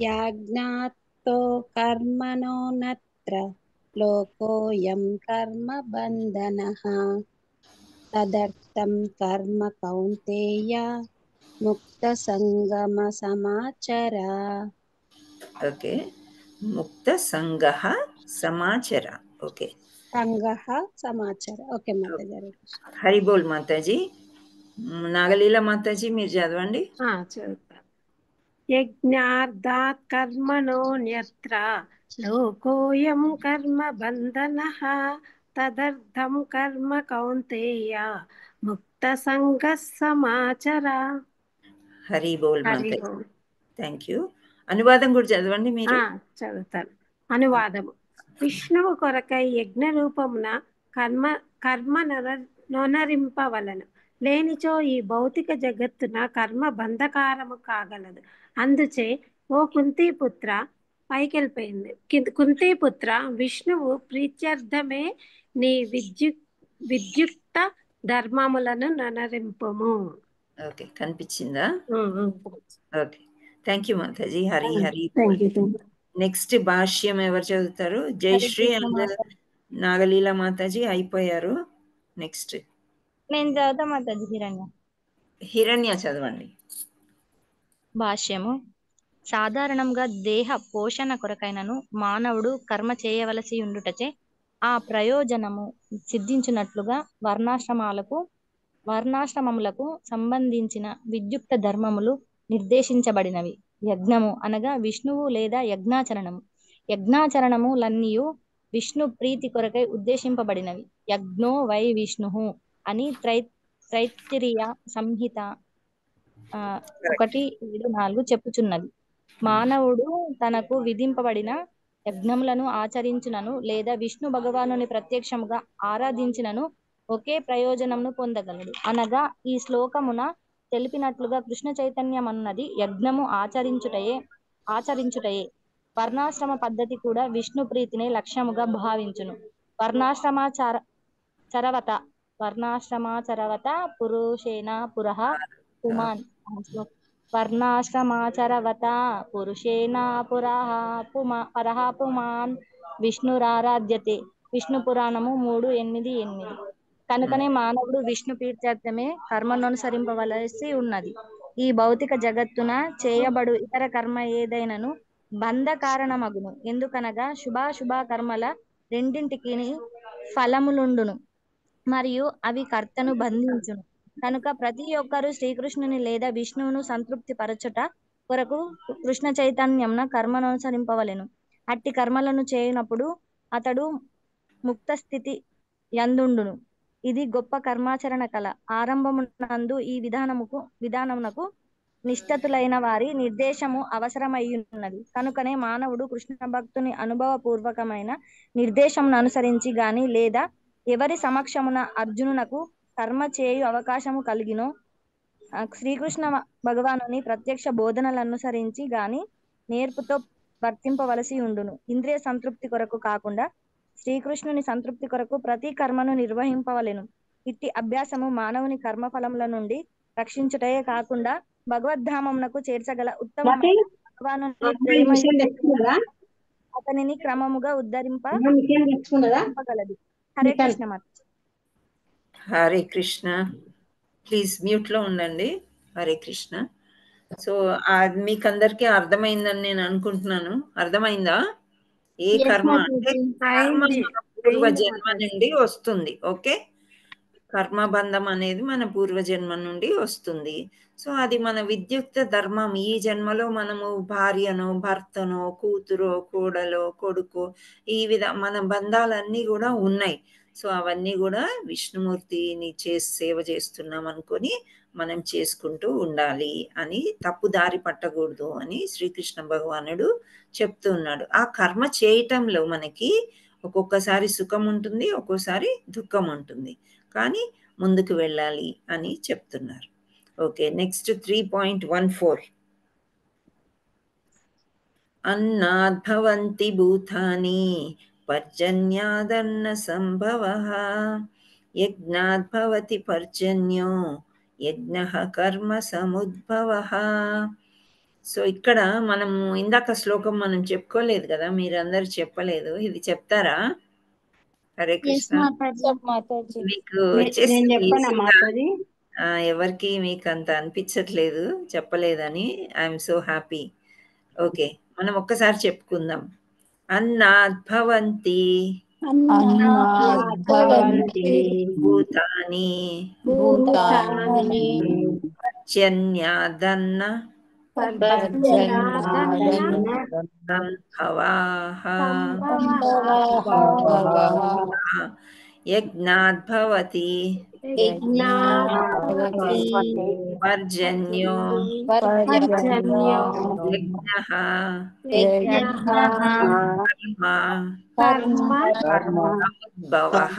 S3: యజ్ఞార్థో కర్మణో నత్ర లోకోయం కర్మ బంధనః తదర్థం కర్మ కౌంతేయ ముక్త సంగమ సమాచర.
S1: ఓకే, ముక్త సంగః సమాచర. ఓకే,
S3: సంగః సమాచర. ఓకే మాతాజీ.
S1: హరి బోల్ మాతాజీ. నాగలీల మాతాజీ మీరు చదవండి.
S3: చదువుతాను. యజ్ఞార్థాత్ కర్మణోన్యత్ర లోకోయం కర్మ బంధనః తదర్థం కర్మ కౌంతేయ ముక్త సంగః సమాచర.
S1: హరి బోల్ మాతాజీ. Thank you. అనువాదం కూడా చదవండి మీరు.
S3: చదువుతాను. అనువాదము. విష్ణువు కొరకై యజ్ఞ రూపమున కర్మ నొనరింపవలను, లేనిచో ఈ భౌతిక జగత్తున కర్మ బంధకారము కాగలదు. అందుచే ఓ కుంతీపుత్ర, పైకెళ్ళిపోయింది. కుంతీపుత్ర, విష్ణువు ప్రీత్యర్థమే నీ విద్యుక్త ధర్మములను నొనరింపుము.
S1: ఓకే, కనిపించిందా? ఓకే, థ్యాంక్ యూ మాతాజీ. హరి హరి. నెక్స్ట్ భాష్యం ఎవరు చదువుతారు? జయశ్రీ అండ్ నాగలీల మాతాజీ అయిపోయారు. నెక్స్ట్
S4: నేను చదువుతా మాతాజీ.
S1: హిరణ్య చదవండి.
S4: భాష్యము. సాధారణంగా దేహ పోషణ కొరకైనను మానవుడు కర్మ చేయవలసి ఉండుటచే ఆ ప్రయోజనము సిద్ధించినట్లుగా వర్ణాశ్రమములకు సంబంధించిన విద్యుక్త ధర్మములు నిర్దేశించబడినవి. యజ్ఞము అనగా విష్ణువు లేదా యజ్ఞాచరణము. యజ్ఞాచరణములన్నీయు విష్ణు ప్రీతి కొరకై ఉద్దేశింపబడినవి. యజ్ఞో వై విష్ణు అని తైత్తిరీయ సంహిత 1:7-4 చెప్పుచున్నది. మానవుడు తనకు విధింపబడిన యజ్ఞములను ఆచరించినను లేదా విష్ణు భగవానుని ప్రత్యక్షముగా ఆరాధించినను ఒకే ప్రయోజనమును పొందగలడు. అనగా ఈ శ్లోకమున తెలిపినట్లుగా కృష్ణ చైతన్యమన్నది యజ్ఞము ఆచరించుటయే. వర్ణాశ్రమ పద్ధతి కూడా విష్ణు ప్రీతిని లక్ష్యముగా భావించును. చరవత వర్ణాశ్రమాచరవత పురుషేణ పురః పుమాన్. వర్ణాశ్రమాచరవత పురుషేణ పురః పుమాన్ విష్ణురారాధ్యతే. విష్ణు పురాణము 3:8. కనుకనే మానవుడు విష్ణు ప్రీత్యర్థమే కర్మను అనుసరింపవలసి ఉన్నది. ఈ భౌతిక జగత్తున చేయబడు ఇతర కర్మ ఏదైనను బంధ కారణమగును. ఎందుకనగా శుభాశుభ కర్మల రెండింటికి ఫలములుండును మరియు అవి కర్తను బంధించును. కనుక ప్రతి ఒక్కరూ శ్రీకృష్ణుని లేదా విష్ణువును సంతృప్తి పరచుట కొరకు కృష్ణ చైతన్యంన కర్మను అనుసరింపవలెను. అట్టి కర్మలను చేయనప్పుడు అతడు ముక్త స్థితి యందుండును. ఇది గొప్ప కర్మాచరణ కళ. ఆరంభమునందు ఈ విధానమునకు నిష్ఠతులైన వారి నిర్దేశము అవసరమయ్యున్నది. కనుకనే మానవుడు కృష్ణ భక్తుని అనుభవపూర్వకమైన నిర్దేశమును అనుసరించి గాని లేదా ఎవరి సమక్షమున అర్జునునకు కర్మ చేయు అవకాశము కలిగినో శ్రీకృష్ణ భగవానుని ప్రత్యక్ష బోధనలు అనుసరించి గాని నేర్పుతో వర్తింపవలసి ఉండును. ఇంద్రియ సంతృప్తి కొరకు కాకుండా శ్రీకృష్ణుని సంతృప్తి కొరకు ప్రతి కర్మను నిర్వహింపవలెను. ఇట్టి అభ్యాసము మానవుని కర్మఫలముల నుండి రక్షించుటయే కాకుండా భగవద్ధామమునకు చేర్చగల ఉత్తమమైన భగవానుని ప్రేమ అతనిని క్రమముగా ఉద్ధరింపగలదు. హరే కృష్ణ మాత.
S1: హరే కృష్ణ. ప్లీజ్ మ్యూట్ లో ఉండండి. హరే కృష్ణ. సో మీకు అందరికీ అర్థమైందని నేను అనుకుంటున్నాను. అర్థమైందా? ఏ కర్మ అంటే కర్మ పూర్వజన్మ నుండి వస్తుంది. ఓకే, కర్మబంధం అనేది మన పూర్వజన్మ నుండి వస్తుంది. సో అది మన విద్యుక్త ధర్మం. ఈ జన్మలో మనము భార్యనో భర్తనో కూతురో కోడలో కొడుకు ఈ మన బంధాలన్నీ కూడా ఉన్నాయి. సో అవన్నీ కూడా విష్ణుమూర్తిని సేవ చేస్తున్నాం అనుకొని మనం చేసుకుంటూ ఉండాలి అని, తప్పు దారి పట్టకూడదు అని శ్రీకృష్ణ భగవానుడు చెప్తూ ఉన్నాడు. ఆ కర్మ చేయటంలో మనకి ఒక్కొక్కసారి సుఖం ఉంటుంది, ఒక్కోసారి దుఃఖం ఉంటుంది, కానీ ముందుకు వెళ్ళాలి అని చెప్తున్నారు. Okay, next 3.14. అన్నాద్భవంతి భూతాని పర్జన్యాదన్న సంభవః యజ్ఞాద్భవతి పర్జన్యో యజ్ఞః కర్మ సముద్భవః. సో ఇక్కడ మనము ఇందాక శ్లోకం మనం చెప్పుకోలేదు కదా, మీరందరూ చెప్పలేదు, ఇది చెప్తారా? హరే కృష్ణ. మీకు ఎవరికి మీకు అంత అనిపించట్లేదు చెప్పలేదని. I'm so happy. ఓకే, మనం ఒక్కసారి చెప్పుకుందాం. అన్నాద్భవంతి భూతాని పర్జన్యాదన్న సంభవాః యజ్ఞాద్భవతి పర్జన్యో యజ్ఞః కర్మ సముద్భవః.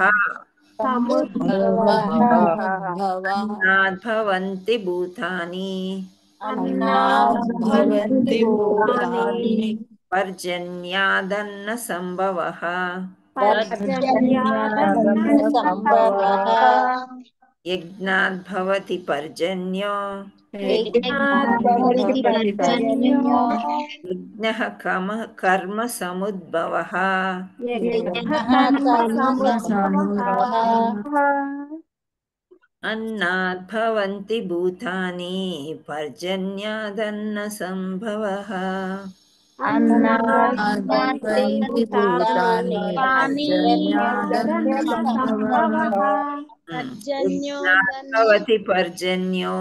S1: అన్నాద్భవంతి భూతాని పర్జన్యాదన్న సంభవః యజ్ఞాద్భవతి పర్జన్యో యజ్ఞః కర్మ సముద్భవః. అన్నాద్భవంతి భూతాని పర్జన్యాదన్న సంభవః యజ్ఞాద్భవతి పర్జన్యో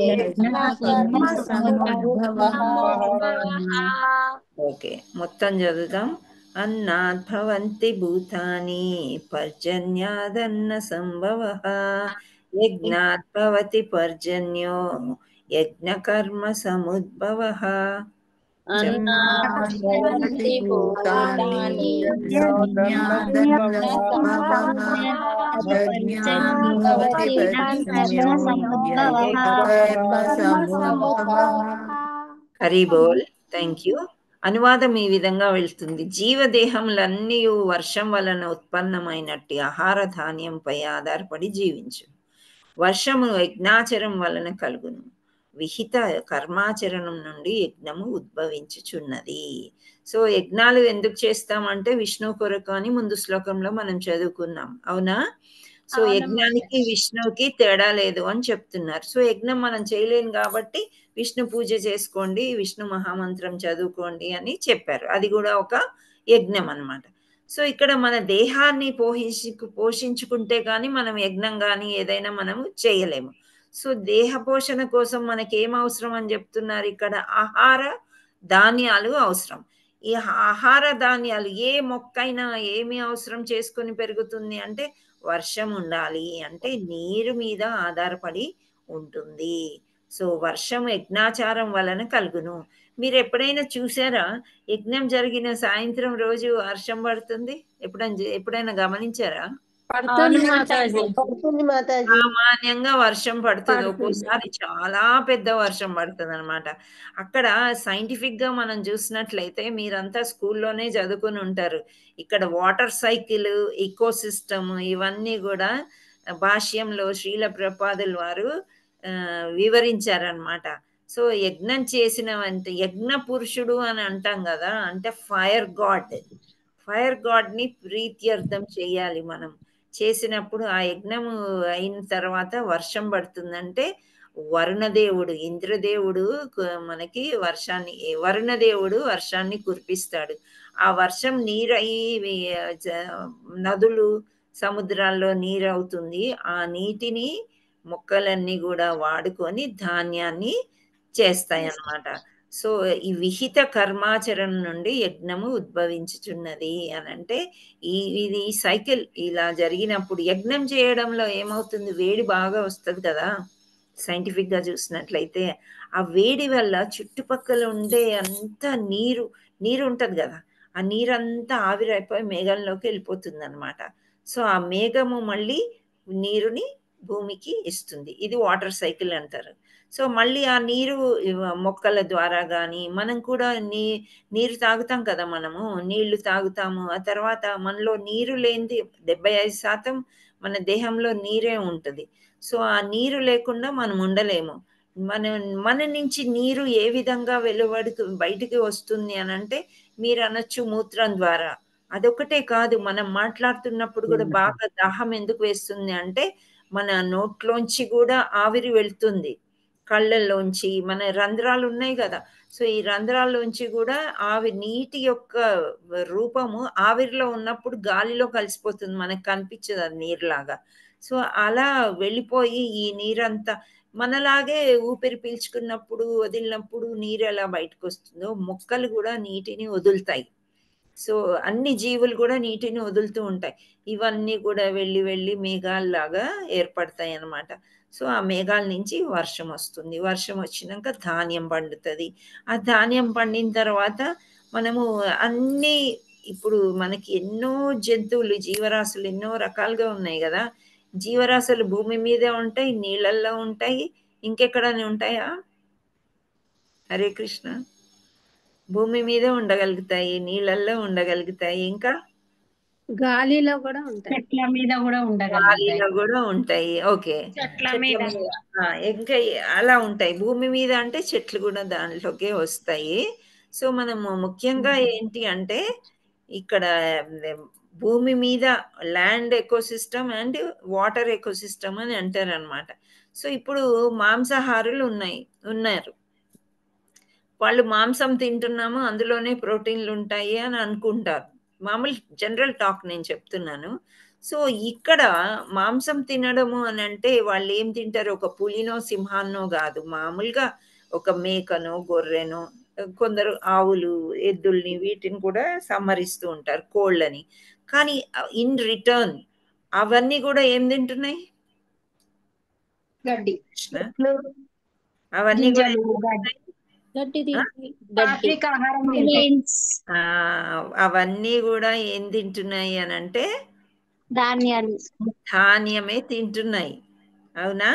S1: యజ్ఞః కర్మ సముద్భవః. ఓకే, మొత్తం చదువుదాం. అన్నాద్భవంతి భూతాని పర్జన్యాదన్న సంభవః యజ్ఞాద్భవతి పర్జన్యో యజ్ఞకర్మ సముద్భవః.
S5: అన్నాద్భవతి భూతాని
S4: యజ్ఞాద్భవతి
S1: హరి బోల్. Thank you. అనువాదం ఈ విధంగా వెళ్తుంది. జీవదేహములన్నీ వర్షం వలన ఉత్పన్నమైనట్టి ఆహార ధాన్యంపై ఆధారపడి జీవించు. వర్షము యజ్ఞాచరం వలన కలుగును. విహిత కర్మాచరణం నుండి యజ్ఞము ఉద్భవించుచున్నది. సో యజ్ఞాలు ఎందుకు చేస్తామంటే విష్ణు కొరకు అని ముందు శ్లోకంలో మనం చదువుకున్నాం, అవునా? సో యజ్ఞానికి విష్ణువుకి తేడా లేదు అని చెప్తున్నారు. సో యజ్ఞం మనం చేయలేము కాబట్టి విష్ణు పూజ చేసుకోండి, విష్ణు మహామంత్రం చదువుకోండి అని చెప్పారు. అది కూడా ఒక యజ్ఞం అన్నమాట. సో ఇక్కడ మన దేహాన్ని పోషించుకుంటే కానీ మనం యజ్ఞం కానీ ఏదైనా మనము చేయలేము. సో దేహ పోషణ కోసం మనకి ఏం అవసరం అని చెప్తున్నారు ఇక్కడ? ఆహార ధాన్యాలు అవసరం. ఈ ఆహార ధాన్యాలు ఏ మొక్కైనా ఏమి అవసరం చేసుకొని పెరుగుతుంది అంటే వర్షం ఉండాలి, అంటే నీరు మీద ఆధారపడి ఉంటుంది. సో వర్షం యజ్ఞాచారం వలన కలుగును. మీరు ఎప్పుడైనా చూసారా యజ్ఞం జరిగిన సాయంత్రం రోజు వర్షం పడుతుంది? ఎప్పుడైనా గమనించారా? సామాన్యంగా వర్షం పడుతుంది, ఒక్కోసారి చాలా పెద్ద వర్షం పడుతుంది అనమాట. అక్కడ సైంటిఫిక్ గా మనం చూసినట్లయితే మీరంతా స్కూల్లోనే చదువుకుని ఉంటారు. ఇక్కడ వాటర్ సైకిల్, ఈకో సిస్టమ్ ఇవన్నీ కూడా భాష్యంలో శ్రీల ప్రభుపాదుల వారు వివరించారనమాట. సో యజ్ఞం చేసినవంటే యజ్ఞ పురుషుడు అని అంటాం కదా, అంటే ఫైర్ గాడ్ ని ప్రీత్యర్థం చేయాలి. మనం చేసినప్పుడు ఆ యజ్ఞము అయిన తర్వాత వర్షం పడుతుందంటే వరుణదేవుడు, ఇంద్రదేవుడు మనకి వరుణదేవుడు వర్షాన్ని కురిపిస్తాడు. ఆ వర్షం నీరై నదులు సముద్రాల్లో నీరు అవుతుంది. ఆ నీటిని మొక్కలన్నీ కూడా వాడుకొని ధాన్యాన్ని చేస్తాయి అన్నమాట. సో ఈ విహిత కర్మాచరణ నుండి యజ్ఞము ఉద్భవించుచున్నది అని అంటే ఇది సైకిల్ ఇలా జరిగినప్పుడు యజ్ఞం చేయడంలో ఏమవుతుంది, వేడి బాగా వస్తుంది కదా. సైంటిఫిక్ గా చూసినట్లయితే ఆ వేడి వల్ల చుట్టుపక్కల ఉండే అంత నీరు ఉంటది కదా, ఆ నీరంతా ఆవిరైపోయి మేఘంలోకి వెళ్ళిపోతుంది అనమాట. సో ఆ మేఘము మళ్ళీ నీరుని భూమికి ఇస్తుంది. ఇది వాటర్ సైకిల్ అంటారు. సో మళ్ళీ ఆ నీరు మొక్కల ద్వారా కానీ మనం కూడా నీరు తాగుతాం కదా, మనము నీళ్లు తాగుతాము. ఆ తర్వాత మనలో నీరు లేనిది 75% మన దేహంలో నీరే ఉంటుంది. సో ఆ నీరు లేకుండా మనం ఉండలేము. మన నుంచి నీరు ఏ విధంగా బయటికి వస్తుంది అని అంటే మీరు అనొచ్చు మూత్రం ద్వారా. అదొకటే కాదు, మనం మాట్లాడుతున్నప్పుడు కూడా బాగా దాహం ఎందుకు వేస్తుంది అంటే మన నోట్లోంచి కూడా ఆవిరి వెళ్తుంది, కళ్ళల్లోంచి. మన రంధ్రాలు ఉన్నాయి కదా, సో ఈ రంధ్రాల్లోంచి కూడా నీటి యొక్క రూపము ఆవిరిలో ఉన్నప్పుడు గాలిలో కలిసిపోతుంది, మనకు కనిపించదు అది నీరులాగా. సో అలా వెళ్ళిపోయి ఈ నీరంతా మనలాగే ఊపిరి పీల్చుకున్నప్పుడు వదిలినప్పుడు నీరు ఎలా బయటకు వస్తుందో మొక్కలు కూడా నీటిని వదులుతాయి. సో అన్ని జీవులు కూడా నీటిని వదులుతూ ఉంటాయి. ఇవన్నీ కూడా వెళ్ళి మేఘాల్లాగా ఏర్పడతాయి అన్నమాట. సో ఆ మేఘాల నుంచి వర్షం వస్తుంది. వర్షం వచ్చినాక ధాన్యం పండుతుంది. ఆ ధాన్యం పండిన తర్వాత మనము ఇప్పుడు మనకి ఎన్నో జంతువులు, జీవరాశులు ఎన్నో రకాలుగా ఉన్నాయి కదా. జీవరాశులు భూమి మీదే ఉంటాయి, నీళ్ళల్లో ఉంటాయి, ఇంకెక్కడనే ఉంటాయా? హరే కృష్ణ. భూమి మీద ఉండగలుగుతాయి, నీళ్ళల్లో ఉండగలుగుతాయి, ఇంకా
S3: గాలిలో కూడా ఉంటాయి,
S2: చెట్ల మీద కూడా
S1: గాలిలో కూడా ఉంటాయి. ఓకే,
S5: చెట్ల మీద
S1: ఇంకా అలా ఉంటాయి. భూమి మీద అంటే చెట్లు కూడా దాంట్లోకే వస్తాయి. సో మనము ముఖ్యంగా ఏంటి అంటే ఇక్కడ భూమి మీద land ecosystem and water ecosystem అని అంటారు అనమాట. సో ఇప్పుడు మాంసాహారులు ఉన్నారు, వాళ్ళు మాంసం తింటున్నాము అందులోనే ప్రోటీన్లు ఉంటాయి అని అనుకుంటారు. మామూలు జనరల్ టాక్ నేను చెప్తున్నాను. సో ఇక్కడ మాంసం తినడము అని అంటే వాళ్ళు ఏం తింటారు, ఒక పులినో సింహాన్నో కాదు, మామూలుగా ఒక మేకనో గొర్రెనో, కొందరు ఆవులు ఎద్దుల్ని వీటిని కూడా సంహరిస్తూ ఉంటారు, కోళ్ళని. కానీ ఇన్ రిటర్న్ అవన్నీ కూడా ఏం తింటున్నాయి?
S5: గడ్డి,
S1: అవన్నీ కూడా
S5: గడ్డి
S1: ఆ?
S5: గడ్డి
S2: సాత్విక ఆహారం తింటాయి.
S3: గ్రెయిన్స్
S1: ఆ, అవన్నీ కూడా ఏం తింటున్నాయి అని అంటే
S4: ధాన్యాలు.
S1: ధాన్యమే తింటున్నాయి. అవునా?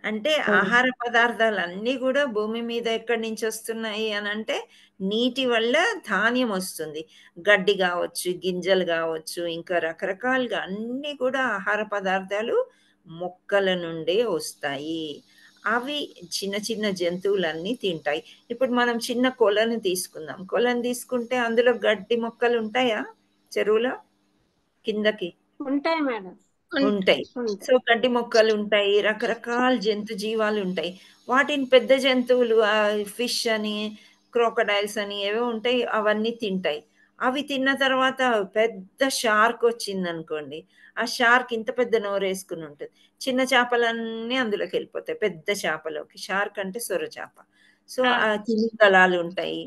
S1: అంటే ఆహార పదార్థాలు అన్నీ కూడా భూమి మీద ఎక్కడి నుంచి వస్తున్నాయి అని అంటే నీటి వల్ల ధాన్యం వస్తుంది. గడ్డి కావచ్చు, గింజలు కావచ్చు, ఇంకా రకరకాలుగా అన్నీ కూడా ఆహార పదార్థాలు మొక్కల నుండే వస్తాయి. అవి చిన్న చిన్న జంతువులన్నీ తింటాయి. ఇప్పుడు మనం చిన్న కొలను తీసుకుందాం. కొలను తీసుకుంటే అందులో గడ్డి మొక్కలు ఉంటాయా చెరువులో కిందకి?
S5: ఉంటాయి మేడం.
S1: ఉంటాయి. సో గడ్డి మొక్కలు ఉంటాయి, రకరకాల జంతు జీవాలు ఉంటాయి. వాటిని పెద్ద జంతువులు ఫిష్ అని, క్రోకడైల్స్ అని ఏవో ఉంటాయి, అవన్నీ తింటాయి. అవి తిన్న తర్వాత పెద్ద షార్క్ వచ్చింది అనుకోండి, ఆ షార్క్ ఇంత పెద్ద నోరు వేసుకుని ఉంటుంది. చిన్న చేపలన్నీ అందులోకి వెళ్ళిపోతాయి పెద్ద చేపలోకి. షార్క్ అంటే సొర చేప. సో ఆ తిమింగలాలు ఉంటాయి.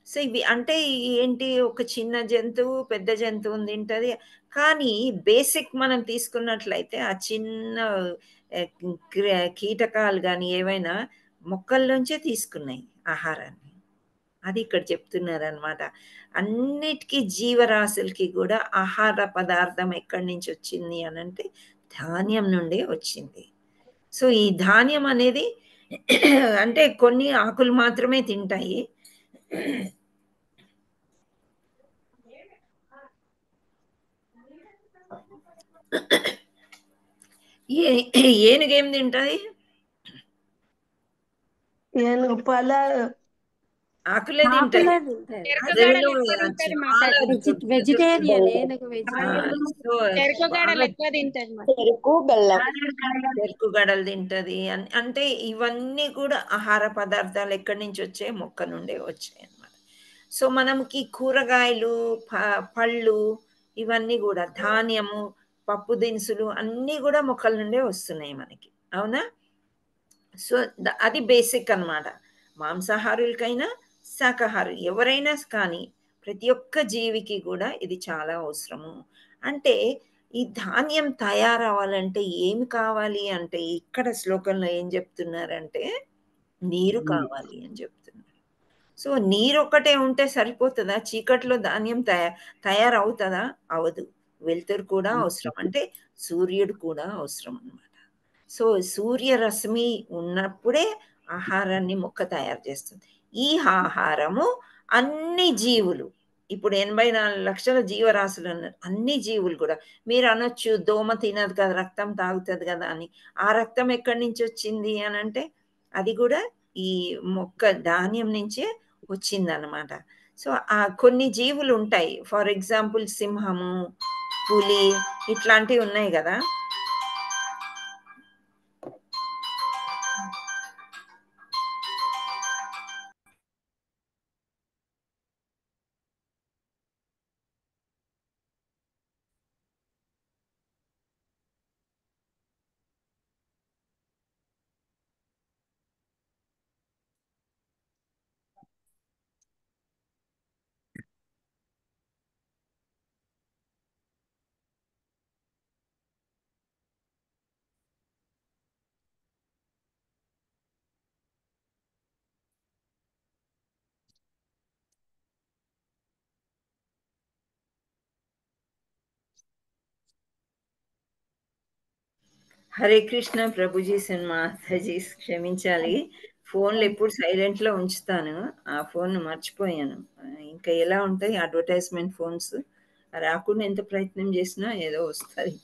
S1: సో ఇవి అంటే ఏంటి, ఒక చిన్న జంతువు పెద్ద జంతువుని తింటది. కానీ బేసిక్ మనం తీసుకున్నట్లయితే ఆ చిన్న కీటకాలు కానీ ఏవైనా మొక్కల్లోంచే తీసుకున్నాయి ఆహారాన్ని. అది ఇక్కడ చెప్తున్నారనమాట. అన్నిటికీ జీవరాశులకి కూడా ఆహార పదార్థం ఎక్కడి నుంచి వచ్చింది అని అంటే ధాన్యం నుండే వచ్చింది. సో ఈ ధాన్యం అనేది అంటే కొన్ని ఆకులు మాత్రమే తింటాయి. ఏనుగేం తింటది? ఆకులే తింటది.
S5: ఆకులే తింటాయి.
S1: అడవిలో
S2: తింటది
S1: చాలా
S5: వెజిటేరియన్ ఏనుగు
S1: సో
S2: చెరుకుగడలు
S1: బాగా
S2: ఎక్కువ తింటది మరి.
S6: చెరుకు బెల్లం.
S1: చెరుకు గడలు తింటది. అంటే ఇవన్నీ కూడా ఆహార పదార్థాలు ఎక్కడి నుంచి వచ్చాయి? మొక్క నుండే వచ్చాయి అన్నమాట. సో మనకి కూరగాయలు, పళ్ళు, ఇవన్నీ కూడా ధాన్యము, పప్పు దినుసులు అన్నీ కూడా మొక్కల నుండే వస్తున్నాయి మనకి. అవునా? సో అది బేసిక్ అన్నమాట. మాంసాహారులకైనా శాకాహారు ఎవరైనా కానీ ప్రతి ఒక్క జీవికి కూడా ఇది చాలా అవసరము. అంటే ఈ ధాన్యం తయారవ్వాలంటే ఏమి కావాలి అంటే ఇక్కడ శ్లోకంలో ఏం చెప్తున్నారంటే నీరు కావాలి అని చెప్తున్నారు. సో నీరు ఒక్కటే ఉంటే సరిపోతుందా? చీకట్లో ధాన్యం తయారవుతుందా? అవదు. వెలుతురు కూడా అవసరం. అంటే సూర్యుడు కూడా అవసరం అన్నమాట. సో సూర్యరశ్మి ఉన్నప్పుడే ఆహారాన్ని మొక్క తయారు చేస్తుంది. ఈ ఆహారము అన్ని జీవులు, ఇప్పుడు 84 లక్షల జీవరాశులు అన్నారు, అన్ని జీవులు కూడా. మీరు అనొచ్చు దోమ తినదు కదా, రక్తం తాగుతుంది కదా అని. ఆ రక్తం ఎక్కడి నుంచి వచ్చింది అని అంటే అది కూడా ఈ మొక్క ధాన్యం నుంచే వచ్చిందనమాట. సో ఆ కొన్ని జీవులు ఉంటాయి. ఫర్ ఎగ్జాంపుల్ సింహము, పులి ఇట్లాంటివి ఉన్నాయి కదా. హరే కృష్ణ ప్రభుజీ, మాతాజీ క్షమించాలి. ఫోన్లు ఎప్పుడు సైలెంట్లో ఉంచుతాను, ఆ ఫోన్ మర్చిపోయాను. ఇంకా ఎలా ఉంటాయి అడ్వర్టైజ్మెంట్ ఫోన్స్, రాకుండా ఎంత ప్రయత్నం చేసినా ఏదో వస్తుంది.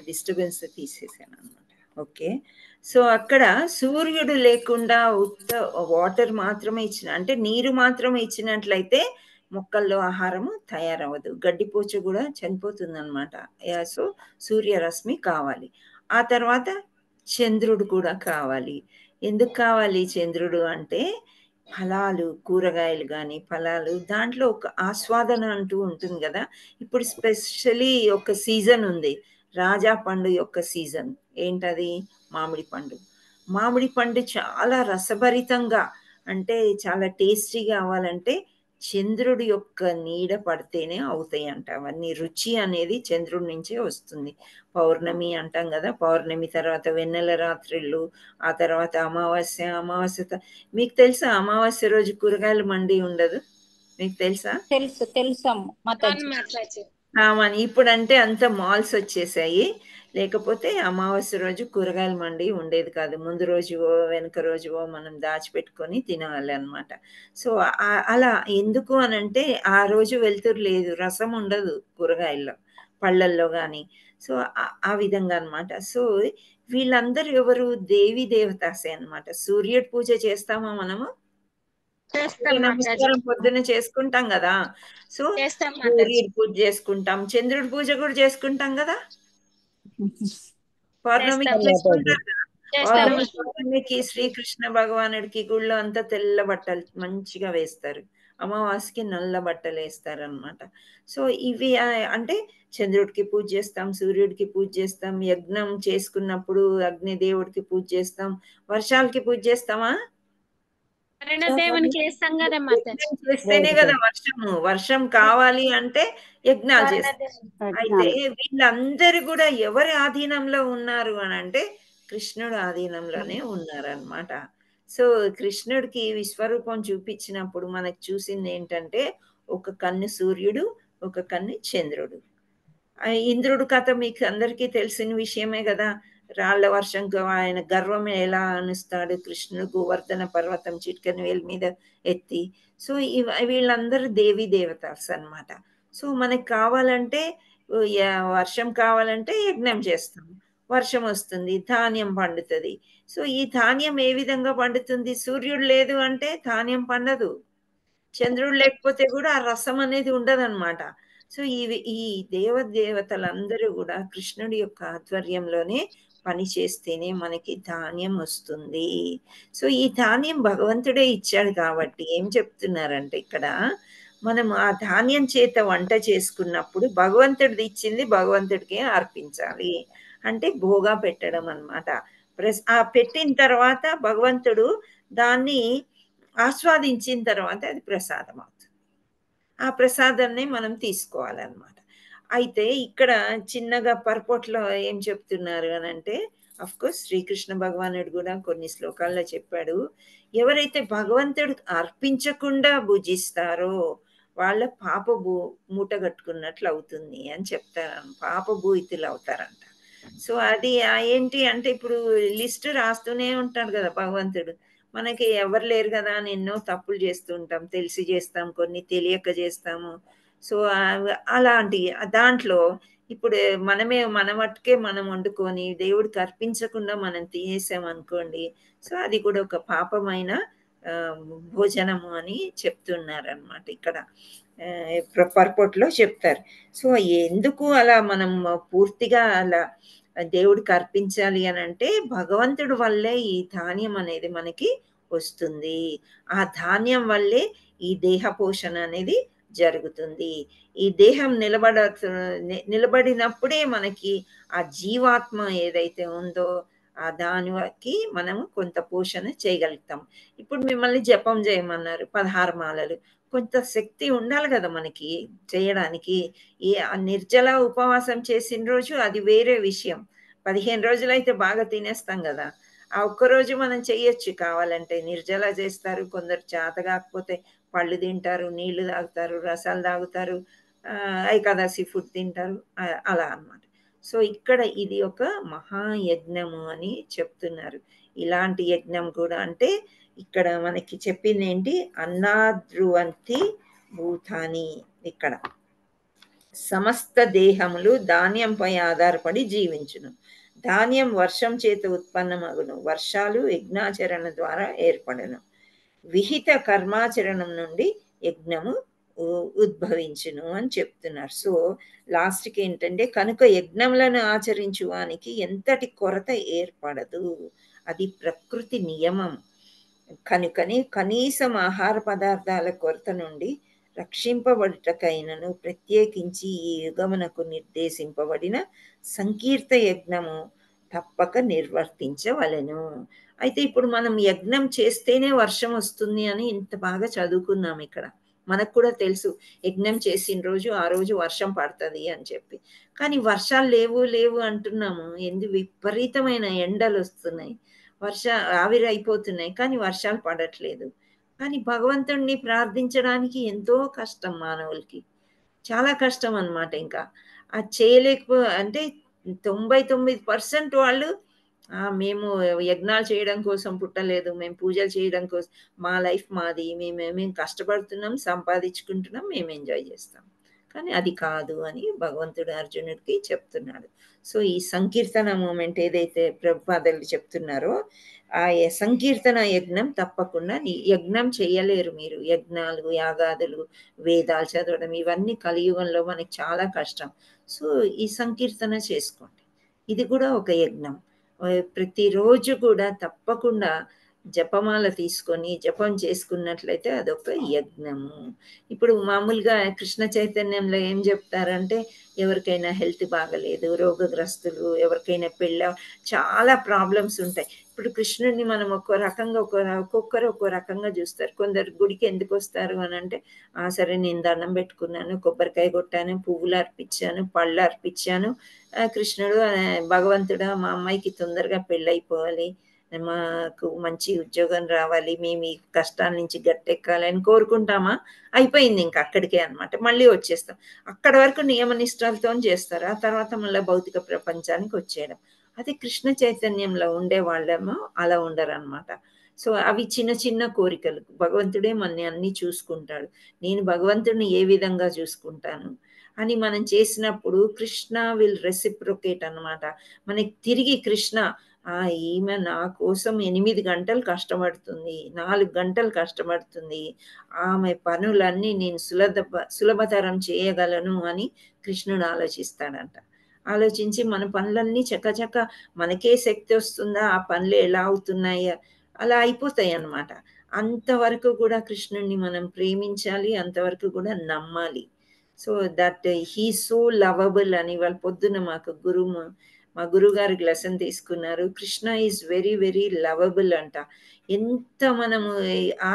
S1: డిస్టర్బెన్స్ తీసేసాను అనమాట. ఓకే. సో అక్కడ సూర్యుడు లేకుండా ఉత్త వాటర్ మాత్రమే ఇచ్చిన, అంటే నీరు మాత్రమే ఇచ్చినట్లయితే మొక్కల్లో ఆహారము తయారవ్వదు. గడ్డిపోచ కూడా చనిపోతుంది అనమాట. సో సూర్యరశ్మి కావాలి. ఆ తర్వాత చంద్రుడు కూడా కావాలి. ఎందుకు కావాలి చంద్రుడు అంటే ఫలాలు, కూరగాయలు కానీ ఫలాలు, దాంట్లో ఒక ఆస్వాదన అంటూ ఉంటుంది కదా. ఇప్పుడు స్పెషలీ ఒక సీజన్ ఉంది, రాజా పండు యొక్క సీజన్. ఏంటది? మామిడి పండు. మామిడి పండు చాలా రసభరితంగా, అంటే చాలా టేస్టీగా అవ్వాలంటే చంద్రుడి యొక్క నీడ పడితేనే అవుతాయి అంట అవన్నీ. రుచి అనేది చంద్రుడి నుంచే వస్తుంది. పౌర్ణమి అంటాం కదా, పౌర్ణమి తర్వాత వెన్నెల రాత్రిళ్ళు, ఆ తర్వాత అమావాస్య. మీకు తెలుసా అమావాస్య రోజు కూరగాయల మండి ఉండదు? మీకు తెలుసా?
S4: తెలుసమ్మ మాతాజీ.
S1: ఇప్పుడంటే అంత మాల్స్ వచ్చేసాయి. లేకపోతే అమావాస్య రోజు కూరగాయల మండి ఉండేది కాదు. ముందు రోజువో వెనక రోజువో మనం దాచిపెట్టుకొని తినాలి అనమాట. సో అలా ఎందుకు అనంటే ఆ రోజు వెలుతురు లేదు, రసం ఉండదు కూరగాయల్లో, పళ్ళల్లో కానీ. సో ఆ విధంగా అనమాట. సో వీళ్ళందరూ ఎవరు? దేవీ దేవతాసే అనమాట. సూర్యుడి పూజ చేస్తామా మనము? నమస్కారం పొద్దున్న చేసుకుంటాం కదా. సో సూర్యుడి పూజ చేసుకుంటాం, చంద్రుడి పూజ కూడా చేసుకుంటాం కదా. పౌర్ణమికి చేసుకుంటారు కదా. పౌర్ణమికి శ్రీకృష్ణ భగవానుడికి గుళ్ళో అంతా తెల్ల బట్టలు మంచిగా వేస్తారు, అమావాస్యకి నల్ల బట్టలు వేస్తారు అనమాట. సో ఇవి అంటే చంద్రుడికి పూజ చేస్తాం, సూర్యుడికి పూజ చేస్తాం, యజ్ఞం చేసుకున్నప్పుడు అగ్నిదేవుడికి పూజ చేస్తాం, వర్షాలకి పూజ చేస్తామా? చేస్తేనే కదా వర్షం కావాలి అంటే యజ్ఞాలు చేస్తాం. అయితే వీళ్ళందరూ కూడా ఎవరి ఆధీనంలో ఉన్నారు అని అంటే కృష్ణుడు ఆధీనంలోనే ఉన్నారనమాట. సో కృష్ణుడికి విశ్వరూపం చూపించినప్పుడు మనకు చూసింది ఏంటంటే ఒక కన్ను సూర్యుడు, ఒక కన్ను చంద్రుడు. ఇంద్రుడు కథ మీకు అందరికీ తెలిసిన విషయమే కదా. రాళ్ల వర్షంకు ఆయన గర్వం ఎలా అనుస్తాడు, కృష్ణుడు గోవర్ధన పర్వతం చిట్కని వేలు మీద ఎత్తి. సో వీళ్ళందరూ దేవీ దేవతాస్ అన్నమాట. సో మనకు కావాలంటే వర్షం కావాలంటే యజ్ఞం చేస్తాం, వర్షం వస్తుంది, ధాన్యం పండుతుంది. సో ఈ ధాన్యం ఏ విధంగా పండుతుంది? సూర్యుడు లేదు అంటే ధాన్యం పండదు, చంద్రుడు లేకపోతే కూడా ఆ రసం అనేది ఉండదన్నమాట. సో ఈ దేవతలందరూ కూడా కృష్ణుడి యొక్క ఆధ్వర్యంలోనే పని చేస్తేనే మనకి ధాన్యం వస్తుంది. సో ఈ ధాన్యం భగవంతుడే ఇచ్చాడు కాబట్టి ఏం చెప్తున్నారంటే ఇక్కడ మనం ఆ ధాన్యం చేత వంట చేసుకున్నప్పుడు భగవంతుడిది ఇచ్చింది భగవంతుడికే అర్పించాలి. అంటే భోగా పెట్టడం అన్నమాట. ఆ పెట్టిన తర్వాత భగవంతుడు దాన్ని ఆస్వాదించిన తర్వాత అది ప్రసాదం అవుతుంది. ఆ ప్రసాదాన్ని మనం తీసుకోవాలన్నమాట. అయితే ఇక్కడ చిన్నగా పర్పోట్లో ఏం చెప్తున్నారు అని అంటే, కోర్స్ శ్రీకృష్ణ భగవానుడు కూడా కొన్ని శ్లోకాల్లో చెప్పాడు, ఎవరైతే భగవంతుడు అర్పించకుండా భుజిస్తారో వాళ్ళ పాప మూట కట్టుకున్నట్లు అవుతుంది అని చెప్తారు. పాప భూయితులు అవుతారంట. సో అది ఏంటి అంటే ఇప్పుడు లిస్ట్ రాస్తూనే ఉంటాడు కదా భగవంతుడు. మనకి ఎవరు లేరు కదా అని ఎన్నో తప్పులు చేస్తూ ఉంటాం, తెలిసి చేస్తాం, కొన్ని తెలియక చేస్తాము. సో అలాంటి దాంట్లో ఇప్పుడు మన మట్టుకే మనం వండుకొని దేవుడికి అర్పించకుండా మనం తినేసామనుకోండి, సో అది కూడా ఒక పాపమైన భోజనము అని చెప్తున్నారనమాట ఇక్కడ పర్పోట్లో చెప్తారు. సో ఎందుకు అలా మనం పూర్తిగా అలా దేవుడికి అర్పించాలి అని అంటే భగవంతుడి వల్లే ఈ ధాన్యం అనేది మనకి వస్తుంది. ఆ ధాన్యం వల్లే ఈ దేహ పోషణ అనేది జరుగుతుంది. ఈ దేహం నిలబడినప్పుడే మనకి ఆ జీవాత్మ ఏదైతే ఉందో ఆ దానికి మనము కొంత పోషణ చేయగలుగుతాం. ఇప్పుడు మిమ్మల్ని జపం చేయమన్నారు 16 మాలలు, కొంత శక్తి ఉండాలి కదా మనకి చేయడానికి. నిర్జల ఉపవాసం చేసిన రోజు అది వేరే విషయం. 15 రోజులైతే బాగా తినేస్తాం కదా, ఆ ఒక్కరోజు మనం చెయ్యొచ్చు కావాలంటే. నిర్జల చేస్తారు, కొందరు చేత కాకపోతే పళ్ళు తింటారు, నీళ్లు తాగుతారు, రసాలు తాగుతారు, ఏకాదశి ఫుడ్ తింటారు, అలా అన్నమాట. సో ఇక్కడ ఇది ఒక మహాయజ్ఞము అని చెప్తున్నారు. ఇలాంటి యజ్ఞం కూడా అంటే ఇక్కడ మనకి చెప్పింది ఏంటి, అన్నాద్రువంతి భూతాని. ఇక్కడ సమస్త దేహములు ధాన్యంపై ఆధారపడి జీవించును. ధాన్యం వర్షం చేత ఉత్పన్నమగును, వర్షాలు యజ్ఞాచరణ ద్వారా ఏర్పడును. విహిత కర్మాచరణం నుండి యజ్ఞము ఉద్భవించును అని చెప్తున్నారు. సో లాస్ట్కి ఏంటంటే కనుక యజ్ఞములను ఆచరించు వానికి ఎంతటి కొరత ఏర్పడదు, అది ప్రకృతి నియమం. కనుకనే కనీసం ఆహార పదార్థాల కొరత నుండి రక్షింపబడుటకైనను ప్రత్యేకించి ఈ యుగమునకు నిర్దేశింపబడిన సంకీర్త యజ్ఞము తప్పక నిర్వర్తించవలెను. అయితే ఇప్పుడు మనం యజ్ఞం చేస్తేనే వర్షం వస్తుంది అని ఇంత బాగా చదువుకున్నాం ఇక్కడ మనకు కూడా తెలుసు యజ్ఞం చేసిన రోజు ఆ రోజు వర్షం పడుతుంది అని చెప్పి. కానీ వర్షాలు లేవు లేవు అంటున్నాము, విపరీతమైన ఎండలు వస్తున్నాయి, ఆవిరి అయిపోతున్నాయి, కానీ వర్షాలు పడట్లేదు. కానీ భగవంతుణ్ణి ప్రార్థించడానికి ఎంతో కష్టం మానవులకి, చాలా కష్టం అన్నమాట. ఇంకా అది అంటే 99% వాళ్ళు మేము యజ్ఞాలు చేయడం కోసం పుట్టలేదు, మేము పూజలు చేయడం కోసం, మా లైఫ్ మాది, మేము కష్టపడుతున్నాం, సంపాదించుకుంటున్నాం, మేము ఎంజాయ్ చేస్తాం. కానీ అది కాదు అని భగవంతుడు అర్జునుడికి చెప్తున్నాడు. సో ఈ సంకీర్తన మూమెంట్ ఏదైతే ప్రభుపాదులు చెప్తున్నారో, ఆ సంకీర్తన యజ్ఞం తప్పకుండా, యజ్ఞం చేయలేరు మీరు, యజ్ఞాలు యాగాదులు వేదాలు చదవడం ఇవన్నీ కలియుగంలో మనకి చాలా కష్టం. సో ఈ సంకీర్తన చేసుకోండి, ఇది కూడా ఒక యజ్ఞం. ప్రతిరోజు కూడా తప్పకుండా జపమాల తీసుకొని జపం చేసుకున్నట్లయితే అదొక యజ్ఞము. ఇప్పుడు మామూలుగా కృష్ణ చైతన్యంలో ఏం చెప్తారంటే, ఎవరికైనా హెల్త్ బాగలేదు, రోగగ్రస్తులు, ఎవరికైనా చాలా ప్రాబ్లమ్స్ ఉంటాయి. ఇప్పుడు కృష్ణుడిని మనం ఒక్కొక్కరు ఒక్కో రకంగా చూస్తారు. కొందరు గుడికి ఎందుకు వస్తారు అని అంటే, సరే నేను దండం పెట్టుకున్నాను, కొబ్బరికాయ కొట్టాను, పువ్వులు అర్పించాను, పళ్ళు అర్పించాను, కృష్ణుడు భగవంతుడా మా అమ్మాయికి తొందరగా పెళ్ళైపోవాలి, మాకు మంచి ఉద్యోగం రావాలి, మేము ఈ కష్టాల నుంచి గట్టెక్కాలని కోరుకుంటామా, అయిపోయింది ఇంకా అక్కడికే అనమాట. మళ్ళీ వచ్చేస్తాం, అక్కడ వరకు నియమ నిష్ఠలతో చేస్తారు, ఆ తర్వాత మళ్ళీ భౌతిక ప్రపంచానికి వచ్చేయడం. అది కృష్ణ చైతన్యంలో ఉండే వాళ్ళేమో అలా ఉండరు అనమాట. సో అవి చిన్న చిన్న కోరికలు, భగవంతుడే మనని అన్ని చూసుకుంటాడు, నేను భగవంతుడిని ఏ విధంగా చూసుకుంటాను అని మనం చేసినప్పుడు కృష్ణ విల్ రెసిప్రొకేట్ అనమాట. మనకి తిరిగి కృష్ణ, ఈమె నా కోసం 8 గంటలు కష్టపడుతుంది, 4 గంటలు కష్టపడుతుంది, ఆమె పనులన్నీ నేను సులభతరం చేయగలను అని కృష్ణుడు ఆలోచిస్తాడంట. ఆలోచించి మన పనులన్నీ చకచక, మనకే శక్తి వస్తుందా, ఆ పనులు ఎలా అవుతున్నాయా, అలా అయిపోతాయి అన్నమాట. అంతవరకు కూడా కృష్ణుడిని మనం ప్రేమించాలి, అంతవరకు కూడా నమ్మాలి. So that he so lovable అని వాళ్ళ పొద్దున మా గురువు గారికి లెసన్ తీసుకున్నారు. Krishna is very very lovable అంట. ఎంత మనము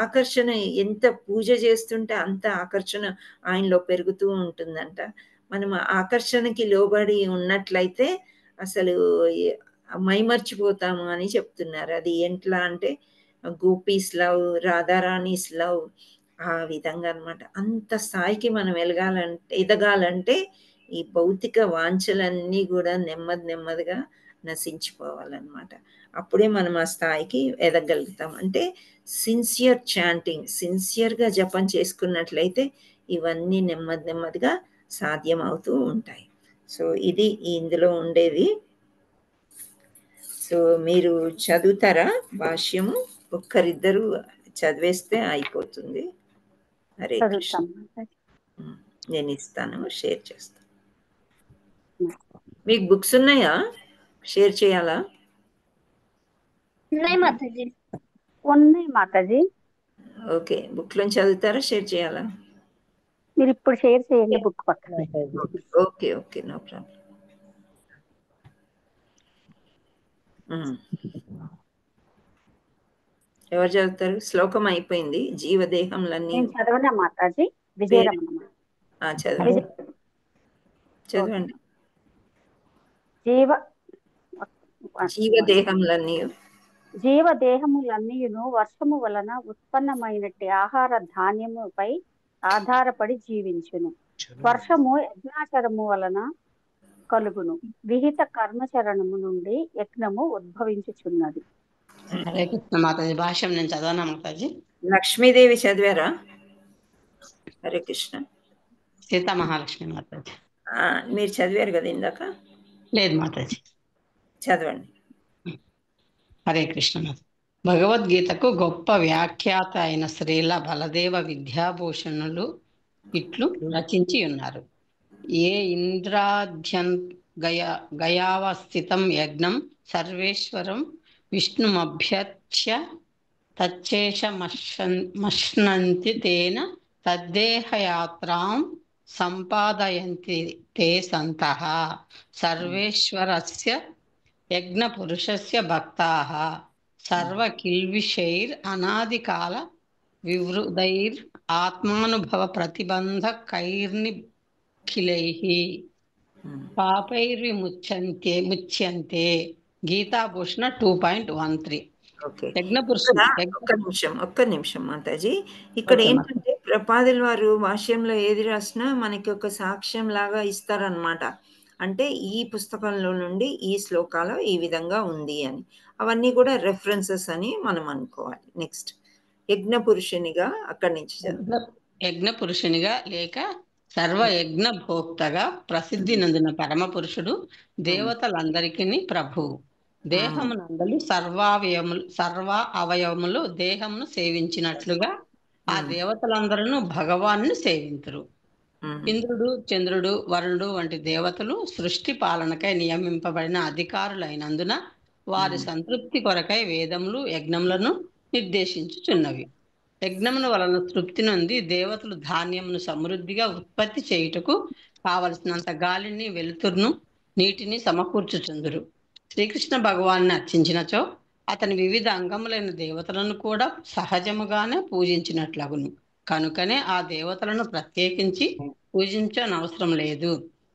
S1: ఆకర్షణ, ఎంత పూజ చేస్తుంటే అంత ఆకర్షణ ఆయనలో పెరుగుతూ ఉంటుందంట. మనం ఆకర్షణకి లోబడి ఉన్నట్లయితే అసలు మైమర్చిపోతాము అని చెప్తున్నారు. అది ఎట్లా అంటే గోపీస్ లవ్, రాధారాణీస్ లవ్, ఆ విధంగా అనమాట. అంత స్థాయికి మనం ఎదగాలంటే ఈ భౌతిక వాంఛలన్నీ కూడా నెమ్మదిగా నశించిపోవాలన్నమాట. అప్పుడే మనం ఆ స్థాయికి ఎదగలుగుతాం. అంటే సిన్సియర్ చాంటింగ్, సిన్సియర్గా జపం చేసుకున్నట్లయితే ఇవన్నీ నెమ్మదిగా సాధ్యం అవుతూ ఉంటాయి. సో ఇది ఇందులో ఉండేది. సో మీరు చదువుతారా భాష్యము? ఒక్కరిద్దరు చదివేస్తే అయిపోతుంది. హరే కృష్ణ. నేను ఇస్తాను, షేర్ చేస్తాను. మీకు బుక్స్ ఉన్నాయా, షేర్ చేయాలా?
S4: ఉన్నాయి మాతాజీ.
S1: ఓకే, బుక్ లోంచి చదువుతారా, షేర్ చేయాలా?
S4: మీరు ఇప్పుడు షేర్ చేయండి, బుక్ పక్కన.
S1: Okay okay, no problem. ఎవరు చదువుతారు? శ్లోకం అయిపోయింది. జీవదేహంలన్నీ
S4: చదవనా మాతాజీ? విజయరమణ
S1: చదవండి.
S4: జీవదేహములన్నీయును వర్షము వలన ఉత్పన్నమైనట్టి ఆహార ధాన్యముపై ఆధారపడి జీవించును. వర్షము యజ్ఞాచరము వలన కలుగును. విహిత కర్మచరణము నుండి యజ్ఞము ఉద్భవించుచున్నది.
S6: హరే కృష్ణ మాతాజీ. భాష్యం నేను చదవనా మాతాజీ?
S1: లక్ష్మీదేవి చదివారా? హరే కృష్ణ.
S6: సీతా మహాలక్ష్మి మాతాజీ.
S1: మీరు చదివారు కదా ఇందాక?
S6: లేదు మాతాజీ.
S1: చదవండి.
S6: హరే కృష్ణ మాతాజీ. భగవద్గీతకు గొప్ప వ్యాఖ్యాత అయిన శ్రీల బలదేవ విద్యాభూషణులు ఇట్లు రచించి ఉన్నారు. ఏ ఇంద్రాధ్యం గయావస్థితం యజ్ఞం సర్వేశ్వరం విష్ణుమభ్యర్చ్య తచ్చేషమశ్నంతి తేన తద్దేహయాత్రాం సంపాదయంతి తే సంతః సర్వేశ్వరస్య యజ్ఞపురుషస్య భక్తాః సర్వకిల్విషైర్ అనాదికాల వివృధైర్ ఆత్మానుభవ ప్రతిబంధ కైర్నిఖిలైః ముచ్యంతే. గీతాభూషణ 2.13.
S1: ఓకే.
S6: యజ్ఞపురుషుడు
S1: ఒక్క నిమిషం మాతాజీ. ఇక్కడ
S6: ఓకే,
S1: ఏంటంటే ప్రపాదుల వారు భాష్యంలో ఏది రాసినా మనకి ఒక సాక్ష్యం లాగా ఇస్తారనమాట. అంటే ఈ పుస్తకంలో నుండి ఈ శ్లోకాలు ఈ విధంగా ఉంది అని. అవన్నీ కూడా రెఫరెన్సెస్ అని మనం అనుకోవాలి. నెక్స్ట్ యజ్ఞ పురుషునిగా అక్కడి నుంచి చదువు.
S6: యజ్ఞ పురుషునిగా లేక సర్వయజ్ఞ భోక్తగా ప్రసిద్ధి నందిన పరమ పురుషుడు దేవతలందరికీ ప్రభువు. దేహమునందలి సర్వ అవయవములు దేహమును సేవించినట్లుగా ఆ దేవతలందరూ భగవాను సేవింతురు. ఇంద్రుడు, చంద్రుడు, వరుణుడు వంటి దేవతలు సృష్టి పాలనకై నియమింపబడిన అధికారులైనందున వారి సంతృప్తి కొరకై వేదములు యజ్ఞములను నిర్దేశించుచున్నవి. యజ్ఞముల వలన తృప్తి నొంది దేవతలు ధాన్యమును సమృద్ధిగా ఉత్పత్తి చేయుటకు కావలసినంత గాలిని, వెలుతురును, నీటిని సమకూర్చుచుందురు. శ్రీకృష్ణ భగవాన్ని అర్చించినచో అతని వివిధ అంగములైన దేవతలను కూడా సహజముగానే పూజించినట్లగును. కనుకనే ఆ దేవతలను ప్రత్యేకించి పూజించనవసరం లేదు.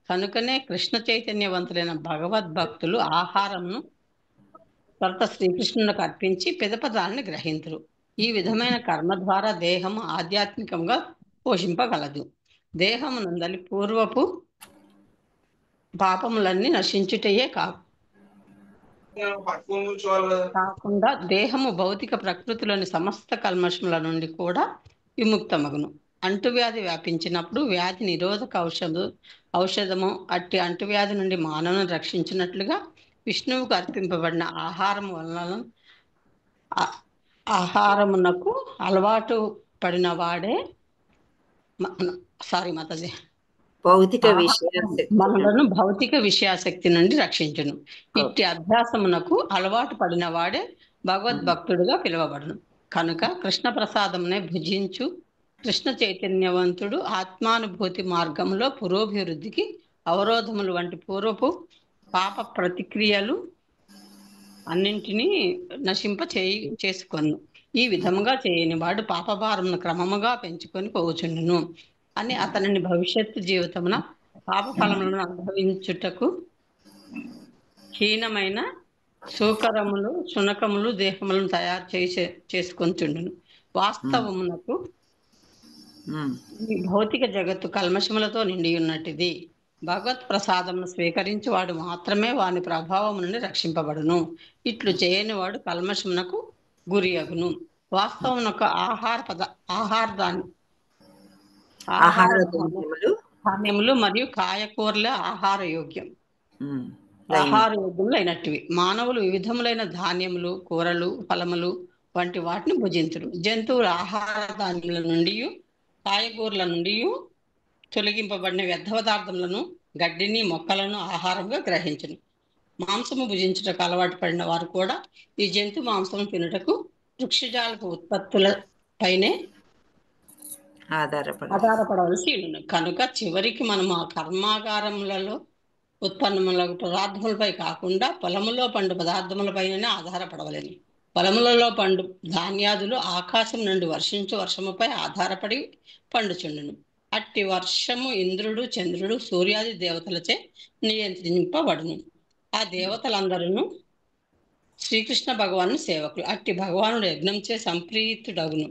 S6: కనుకనే కృష్ణ చైతన్యవంతులైన భగవద్భక్తులు ఆహారంను భర్త శ్రీకృష్ణునికి అర్పించి పిదప దాన్ని గ్రహింతురు. ఈ విధమైన కర్మ ద్వారా దేహము ఆధ్యాత్మికంగా పోషింపగలదు. దేహమునందలి పూర్వపు పాపములన్నీ నశించుటయే కాకుండా దేహము భౌతిక ప్రకృతిలోని సమస్త కల్మషముల నుండి కూడా విముక్తమగును. అంటువ్యాధి వ్యాపించినప్పుడు వ్యాధి నిరోధక ఔషధము అట్టి అంటువ్యాధి నుండి మానవును రక్షించినట్లుగా విష్ణువుకు అర్పింపబడిన ఆహారమునకు అలవాటు పడిన వాడే మాతాజీ మనలను భౌతిక విషయాశక్తి నుండి రక్షించును. ఇట్టి అభ్యాసమునకు అలవాటు పడిన వాడే భగవద్భక్తుడుగా పిలువబడును. కనుక కృష్ణ ప్రసాదమునే భుజించు కృష్ణ చైతన్యవంతుడు ఆత్మానుభూతి మార్గంలో పురోభివృద్ధికి అవరోధములు వంటి పూర్వపు పాప ప్రతిక్రియలు అన్నింటినీ చేసుకొను. ఈ విధముగా చేయని వాడు పాపభారమును క్రమముగా పెంచుకొని పోవచుండును అని అతనిని భవిష్యత్తు జీవితమున పాప ఫలములను అనుభవించుటకు హీనమైన శూకరములు, శునకములు దేహములను తయారు చేసుకొంచుండును. వాస్తవమునకు ఈ భౌతిక జగత్తు కల్మషములతో నిండి ఉన్నట్టిది. భగవత్ ప్రసాదమును స్వీకరించి వాడు మాత్రమే వాని ప్రభావం నుండి రక్షింపబడును. ఇట్లు చేయని వాడు కల్మషమునకు గురి అగును. వాస్తవమునకు ధాన్యములు మరియు కాయకూరల ఆహారయోగ్యములు అయినట్టివి. మానవులు వివిధములైన ధాన్యములు, కూరలు, ఫలములు వంటి వాటిని భుజించురు. జంతువుల ఆహార ధాన్యముల నుండి, కాయగూరల నుండి తొలగింపబడిన వ్యర్థ పదార్థములను, గడ్డిని, మొక్కలను ఆహారంగా గ్రహించును. మాంసము భుజించుటకు అలవాటు పడిన వారు కూడా ఈ జంతు మాంసము తినుటకు వృక్షజాలపు ఉత్పత్తులపైనే ఆధారపడవలసి ఉన్నది. కనుక చివరికి మనం ఆ కర్మాగారములలో ఉత్పన్నముల పదార్థములపై కాకుండా పొలములో పండు పదార్థములపైనే ఆధారపడవలేను. పొలములలో పండు ధాన్యాదులు ఆకాశం నుండి వర్షించు వర్షముపై ఆధారపడి పండుచుండును. అట్టి వర్షము ఇంద్రుడు, చంద్రుడు, సూర్యాది దేవతలచే నియంత్రింపబడును. ఆ దేవతలందరూ శ్రీకృష్ణ భగవాను సేవకులు. అట్టి భగవానుడు యజ్ఞంచే సంప్రీతుడగును.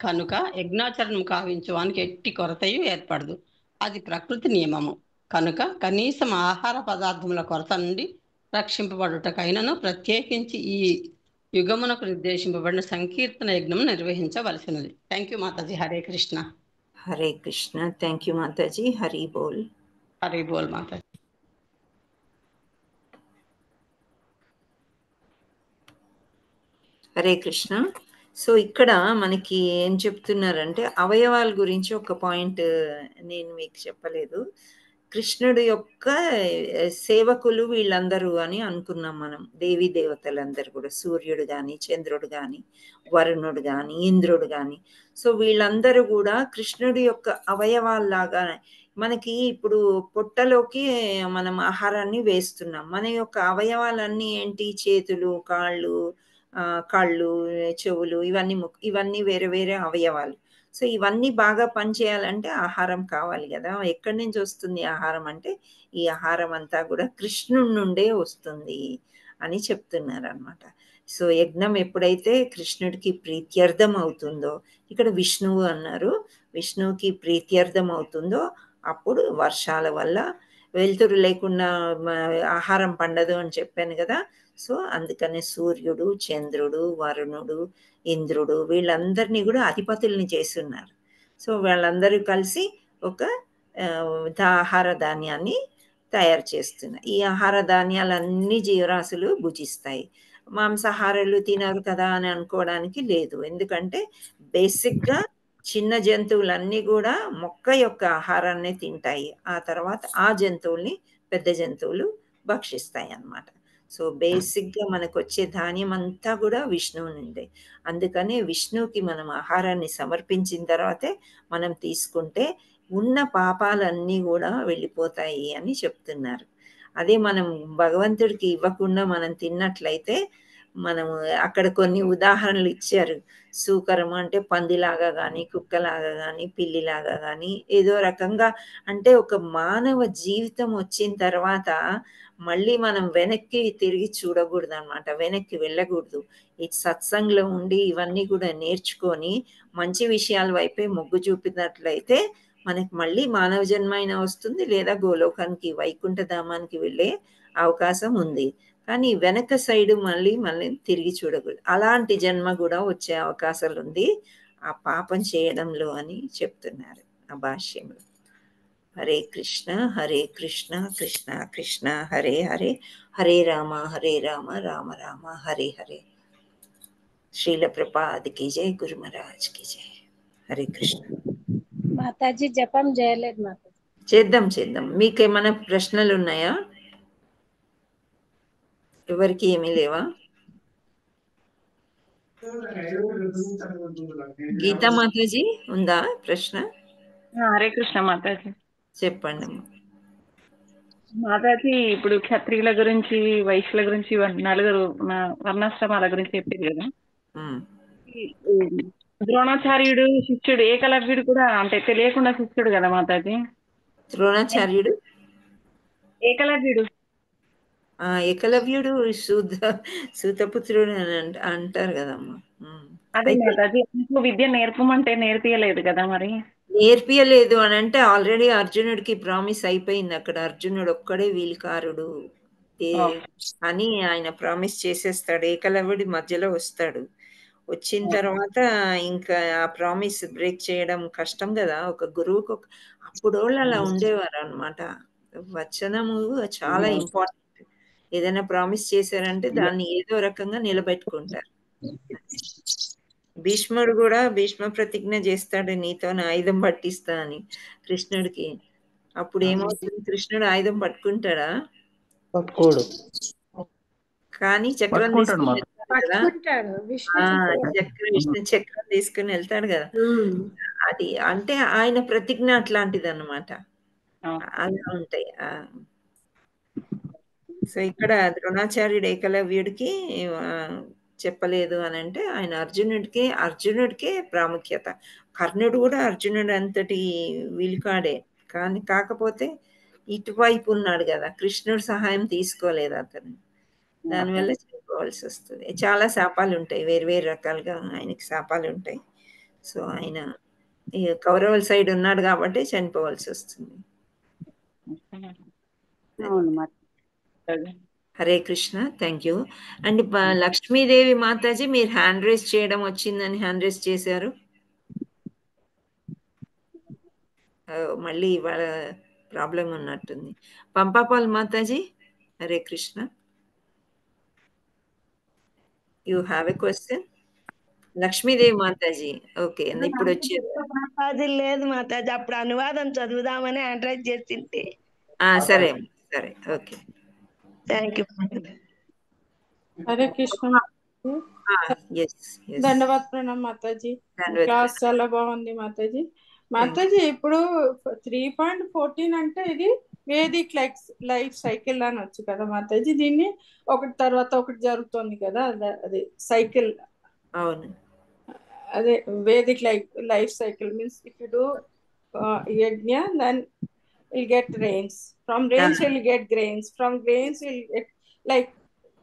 S6: కనుక యజ్ఞాచరణం కావించువానికి ఎట్టి కొరతయు ఏర్పడదు. అది ప్రకృతి నియమము. కనుక కనీసం ఆహార పదార్థముల కొరత నుండి రక్షింపబడుటకైనను ప్రత్యేకించి ఈ యుగమునకు నిర్దేశింపబడిన సంకీర్తన యజ్ఞం నిర్వహించవలసినది. Thank you Mataji. Hare Krishna.
S1: Hare Krishna. Thank you మాతాజీ. హరి బోల్.
S6: హరి బోల్ మాతాజీ.
S1: హరే కృష్ణ. సో ఇక్కడ మనకి ఏం చెప్తున్నారంటే అవయవాల గురించి ఒక పాయింట్ నేను మీకు చెప్పలేదు. కృష్ణుడు యొక్క సేవకులు వీళ్ళందరూ అని అనుకున్నాం మనం. దేవీ దేవతలందరూ కూడా, సూర్యుడు కానీ, చంద్రుడు కానీ, వరుణుడు కానీ, ఇంద్రుడు కానీ. సో వీళ్ళందరూ కూడా కృష్ణుడి యొక్క అవయవాల్లాగా మనకి ఇప్పుడు పొట్టలోకి మనం ఆహారాన్ని వేస్తున్నాం. మన యొక్క అవయవాలన్నీ ఏంటి? చేతులు, కాళ్ళు, కళ్ళు, చెవులు, ఇవన్నీ వేరే వేరే అవయవాలు. సో ఇవన్నీ బాగా పనిచేయాలంటే ఆహారం కావాలి కదా. ఎక్కడి నుంచి వస్తుంది ఆహారం అంటే, ఈ ఆహారం అంతా కూడా కృష్ణుడి నుండే వస్తుంది అని చెప్తున్నారనమాట. సో యజ్ఞం ఎప్పుడైతే కృష్ణుడికి ప్రీత్యర్థం అవుతుందో, ఇక్కడ విష్ణువు అన్నారు, విష్ణువుకి ప్రీత్యర్థం అవుతుందో అప్పుడు వర్షాల వల్ల, వెలుతురు లేకుండా ఆహారం పండదు అని చెప్పాను కదా. సో అందుకనే సూర్యుడు, చంద్రుడు, వరుణుడు, ఇంద్రుడు వీళ్ళందరినీ కూడా అధిపతుల్ని చేస్తున్నారు. సో వాళ్ళందరూ కలిసి ఒక ఆహార ధాన్యాన్ని తయారు చేస్తున్నారు. ఈ ఆహార ధాన్యాలన్నీ జీవరాశులు భుజిస్తాయి. మాంసాహారాలు తినరు కదా అని అనుకోవడానికి లేదు. ఎందుకంటే బేసిక్గా చిన్న జంతువులన్నీ కూడా మొక్క యొక్క ఆహారాన్ని తింటాయి. ఆ తర్వాత ఆ జంతువుల్ని పెద్ద జంతువులు భక్షిస్తాయి అన్నమాట. సో బేసిక్గా మనకు వచ్చే ధాన్యం అంతా కూడా విష్ణువు నుండి. అందుకనే విష్ణువుకి మనం ఆహారాన్ని సమర్పించిన తర్వాతే మనం తీసుకుంటే ఉన్న పాపాలన్నీ కూడా వెళ్ళిపోతాయి అని చెప్తున్నారు. అదే మనం భగవంతుడికి ఇవ్వకుండా మనం తిన్నట్లయితే, మనము అక్కడ కొన్ని ఉదాహరణలు ఇచ్చారు. సూకరం అంటే పందిలాగా కానీ, కుక్కలాగా కానీ, పిల్లిలాగా కానీ ఏదో రకంగా. అంటే ఒక మానవ జీవితం వచ్చిన తర్వాత మళ్ళీ మనం వెనక్కి తిరిగి చూడకూడదు అనమాట, వెనక్కి వెళ్ళకూడదు. ఈ సత్సంగంలో ఉండి ఇవన్నీ కూడా నేర్చుకొని మంచి విషయాల వైపే మొగ్గు చూపినట్లయితే మనకి మళ్ళీ మానవ జన్మ అయినా వస్తుంది, లేదా గోలోకానికి వైకుంఠ ధామానికి వెళ్ళే అవకాశం ఉంది. కానీ వెనక సైడ్ మళ్ళీ తిరిగి చూడకూడదు. అలాంటి జన్మ కూడా వచ్చే అవకాశాలు ఉంది ఆ పాపం చేయడంలో అని చెప్తున్నారు ఆ భాష్యంలో. హరే కృష్ణ కృష్ణ కృష్ణ హరే హరే, హరే రామ రామ రామ హరే హరే. శ్రీల ప్రభుపాదకి జై, గురు మహారాజ్ కి జై. హరే కృష్ణ.
S5: మాతాజీ జపం చేయలేదు మాతాజీ.
S1: చేద్దాం. మీకేమైనా ప్రశ్నలు ఉన్నాయా? ఎవరికి ఏమీ లేవా? గీతా మాతాజీ ఉందా ప్రశ్న?
S7: హరే కృష్ణ మాతాజీ.
S1: చెప్పండి
S7: మాతాజీ. ఇప్పుడు క్షత్రియుల గురించి, వైశ్యుల గురించి, నలుగురు వర్ణాశ్రమాల గురించి చెప్పారు కదా. ద్రోణాచార్యుడు శిష్యుడు, ఏకలవ్యుడు కూడా అంటే తెలియకుండా శిష్యుడు కదా మాతాజీ.
S1: ద్రోణాచార్యుడు,
S7: ఏకలవ్యుడు
S1: సూతపుత్రుడు అని అంటారు కదమ్మా.
S7: అదే మాతాజీ, విద్య నేర్పమంటే నేర్పియలేదు కదా మరి.
S1: నేర్పియలేదు అని అంటే ఆల్రెడీ అర్జునుడికి ప్రామిస్ అయిపోయింది అక్కడ. అర్జునుడు ఒక్కడే వీలుకారుడు అని ఆయన ప్రామిస్ చేసేస్తాడు. ఏకలవ్యుడి మధ్యలో వస్తాడు. వచ్చిన తర్వాత ఇంకా ఆ ప్రామిస్ బ్రేక్ చేయడం కష్టం కదా ఒక గురువుకు. అప్పుడు వాళ్ళు అలా ఉండేవారు అనమాట. వచనము చాలా ఇంపార్టెంట్. ఏదైనా ప్రామిస్ చేశారంటే దాన్ని ఏదో రకంగా నిలబెట్టుకుంటారు. భీష్ముడు కూడా భీష్మ ప్రతిజ్ఞ చేస్తాడు, నీతో ఆయుధం పట్టిస్తా అని కృష్ణుడికి. అప్పుడు ఏమవుతుంది, కృష్ణుడు ఆయుధం పట్టుకుంటాడా?
S8: పట్టుకోడు.
S1: కానీ చక్రం తీసుకుని చక్రం తీసుకుని వెళ్తాడు కదా. అది అంటే ఆయన ప్రతిజ్ఞ అట్లాంటిది అన్నమాట. అలా ఉంటాయి. సో ఇక్కడ ద్రోణాచార్యుడు ఏకలవ్యుడికి చెప్పలేదు అని అంటే ఆయన అర్జునుడికే ప్రాముఖ్యత. కర్ణుడు కూడా అర్జునుడు అంతటి వీలుకాడే, కానీ కాకపోతే ఇటువైపు ఉన్నాడు కదా, కృష్ణుడు సహాయం తీసుకోలేదు అతను. దానివల్ల చనిపోవాల్సి వస్తుంది. చాలా శాపాలు ఉంటాయి, వేరు రకాలుగా ఆయనకి శాపాలు ఉంటాయి. సో ఆయన కౌరవుల సైడ్ ఉన్నాడు కాబట్టి చనిపోవాల్సి వస్తుంది. Hare Krishna. Thank you. And Lakshmidevi Mataji, మీరు హ్యాండ్ రైజ్ చేయడం వచ్చిందని హ్యాండ్ రైజ్ చేశారు. మళ్ళీ ఇవాళ ప్రాబ్లం ఉన్నట్టుంది. పంపాపాల్ మాతాజీ, Hare Krishna. You have a question? Lakshmidevi మాతాజీ, ఓకే. ఇప్పుడు వచ్చేది
S9: మాతాజీ లేదు మాతాజీ, అప్పుడు అనువాదం చదువుదామని హ్యాండ్ రైజ్ చేసింది.
S1: సరే okay.
S9: Thank you.
S10: Hare Krishna. ధన్యవాద ప్రణామ్ మాతాజీ. క్లాస్ చాలా బాగుంది మాతాజీ. ఇప్పుడు 3.14 అంటే ఇది వేదిక్ లైఫ్ సైకిల్ అని వచ్చు కదా మాతాజీ. దీన్ని ఒకటి తర్వాత ఒకటి జరుగుతుంది కదా, అది సైకిల్.
S1: అవును.
S10: అదే Vedic life cycle means if you do yajna then will get rains, from rains will get grains, from grains will get like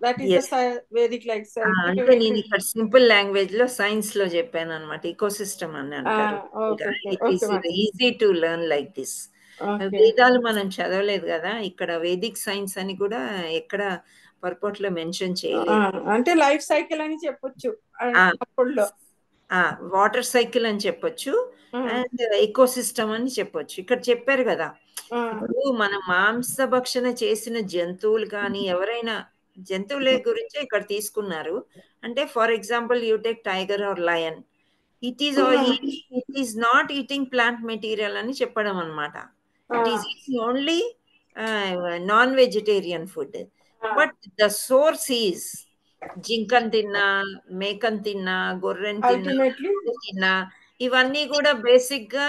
S10: that is the
S1: yes
S10: Vedic life cycle.
S1: అంటే నేను ఇక్కడ సింపుల్ లాంగ్వేజ్ లో సైన్స్ లో చెప్పాను అనమాట. ఈకోసిస్టమ్ అని అంటారు.
S10: Okay,
S1: it is
S10: Mataji.
S1: Easy to learn like this.
S10: Okay.
S1: వేదాలు మనం చదవలేదు కదా, ఇక్కడ వేదిక్ సైన్స్ అని కూడా ఎక్కడ పొరపాట్లో మెన్షన్ చేయలేదు.
S10: అంటే లైఫ్ సైకిల్ అని చెప్పొచ్చు అప్పుడులో.
S1: వాటర్ సైకిల్ అని చెప్పొచ్చు అండ్ ఎకోసిస్టమ్ అని చెప్పొచ్చు. ఇక్కడ చెప్పారు కదా, ఇప్పుడు మన మాంసభక్షణ చేసిన జంతువులు కానీ ఎవరైనా జంతువుల గురించే ఇక్కడ తీసుకున్నారు. అంటే for example you take tiger or lion, it is not eating plant material అని చెప్పడం అనమాట. It is eating only non vegetarian food. But the source is జింకన్ తిన్నా, మేకన్ తిన్నా, గొర్రెన్ తిన్నా, ఇవన్నీ కూడా బేసిక్ గా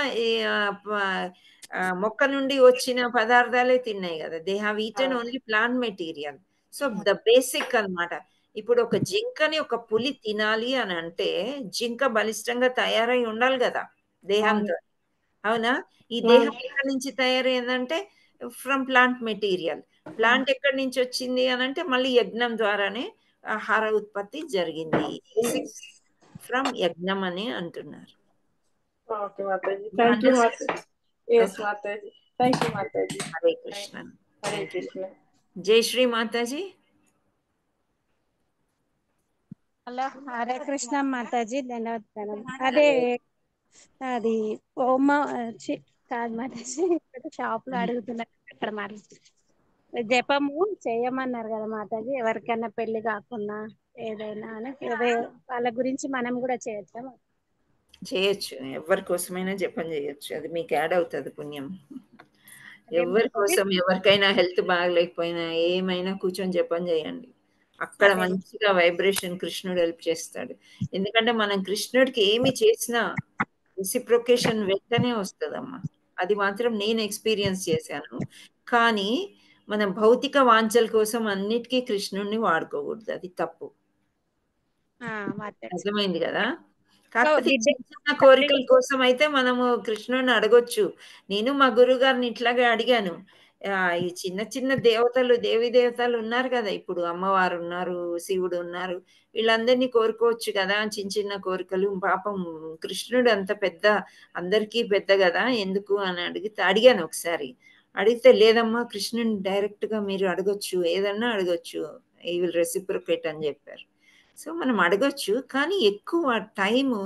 S1: మొక్క నుండి వచ్చిన పదార్థాలే తిన్నాయి కదా. They have eaten only plant material. So the basic అన్నమాట. ఇప్పుడు ఒక జింకని ఒక పులి తినాలి అని అంటే జింక బలిష్టంగా తయారై ఉండాలి కదా దేహంతో, అవునా? ఈ దేహం ఎక్కడి నుంచి తయారైందంటే ఫ్రమ్ ప్లాంట్ మెటీరియల్. ప్లాంట్ ఎక్కడి నుంచి వచ్చింది అని అంటే మళ్ళీ యజ్ఞం ద్వారానే ఆహార ఉత్పత్తి జరిగింది. ఫ్రమ్ యజ్ఞం అని అంటున్నారు.
S10: Okay Mataji, thank you Mataji. Yes Mataji, thank you Mataji.
S1: Hare Krishna.
S10: Hare Krishna.
S1: జై శ్రీ మాతాజీ.
S5: హలో, హరే కృష్ణ మాతాజీ, ధన్యవాదాలు. అదే అది కాదు మాతాజీ, షాప్ లో అడుగుతున్నారు అక్కడ జపము చేయమన్నారు కదా మాతాజీ, ఎవరికైనా పెళ్లి కాకున్నా ఏదైనా అని, వాళ్ళ గురించి మనం కూడా చేయొచ్చా?
S1: చేయొచ్చు, ఎవరి కోసమైనా జపం చేయొచ్చు. అది మీకు యాడ్ అవుతుంది పుణ్యం. ఎవరి కోసం, ఎవరికైనా హెల్త్ బాగలేకపోయినా ఏమైనా కూర్చొని జపం చేయండి. అక్కడ మంచిగా వైబ్రేషన్ కృష్ణుడు హెల్ప్ చేస్తాడు. ఎందుకంటే మనం కృష్ణుడికి ఏమి చేసినా రెసిప్రొకేషన్ వెంటనే వస్తుందమ్మా. అది మాత్రం నేను ఎక్స్పీరియన్స్ చేశాను. కానీ మన భౌతిక వాంఛల కోసం అన్నిటికీ కృష్ణుడిని వాడుకోకూడదు, అది తప్పు. అర్థమైంది కదా? కాకపోతే చిన్న కోరికల కోసం అయితే మనము కృష్ణుడిని అడగొచ్చు. నేను మా గురువు గారిని ఇట్లాగే అడిగాను. ఈ చిన్న చిన్న దేవతలు, దేవి దేవతలు ఉన్నారు కదా, ఇప్పుడు అమ్మవారు ఉన్నారు, శివుడు ఉన్నారు, వీళ్ళందరినీ కోరుకోవచ్చు కదా చిన్న చిన్న కోరికలు. పాపం కృష్ణుడు అంత పెద్ద, అందరికీ పెద్ద కదా, ఎందుకు అని అడిగాను ఒకసారి. అడిగితే లేదమ్మా, కృష్ణుని డైరెక్ట్ గా మీరు అడగొచ్చు, ఏదన్నా అడగొచ్చు, ఈ విల్ రెసిప్రొకేట్ అని చెప్పారు. సో మనం అడగొచ్చు, కానీ ఎక్కువ టైము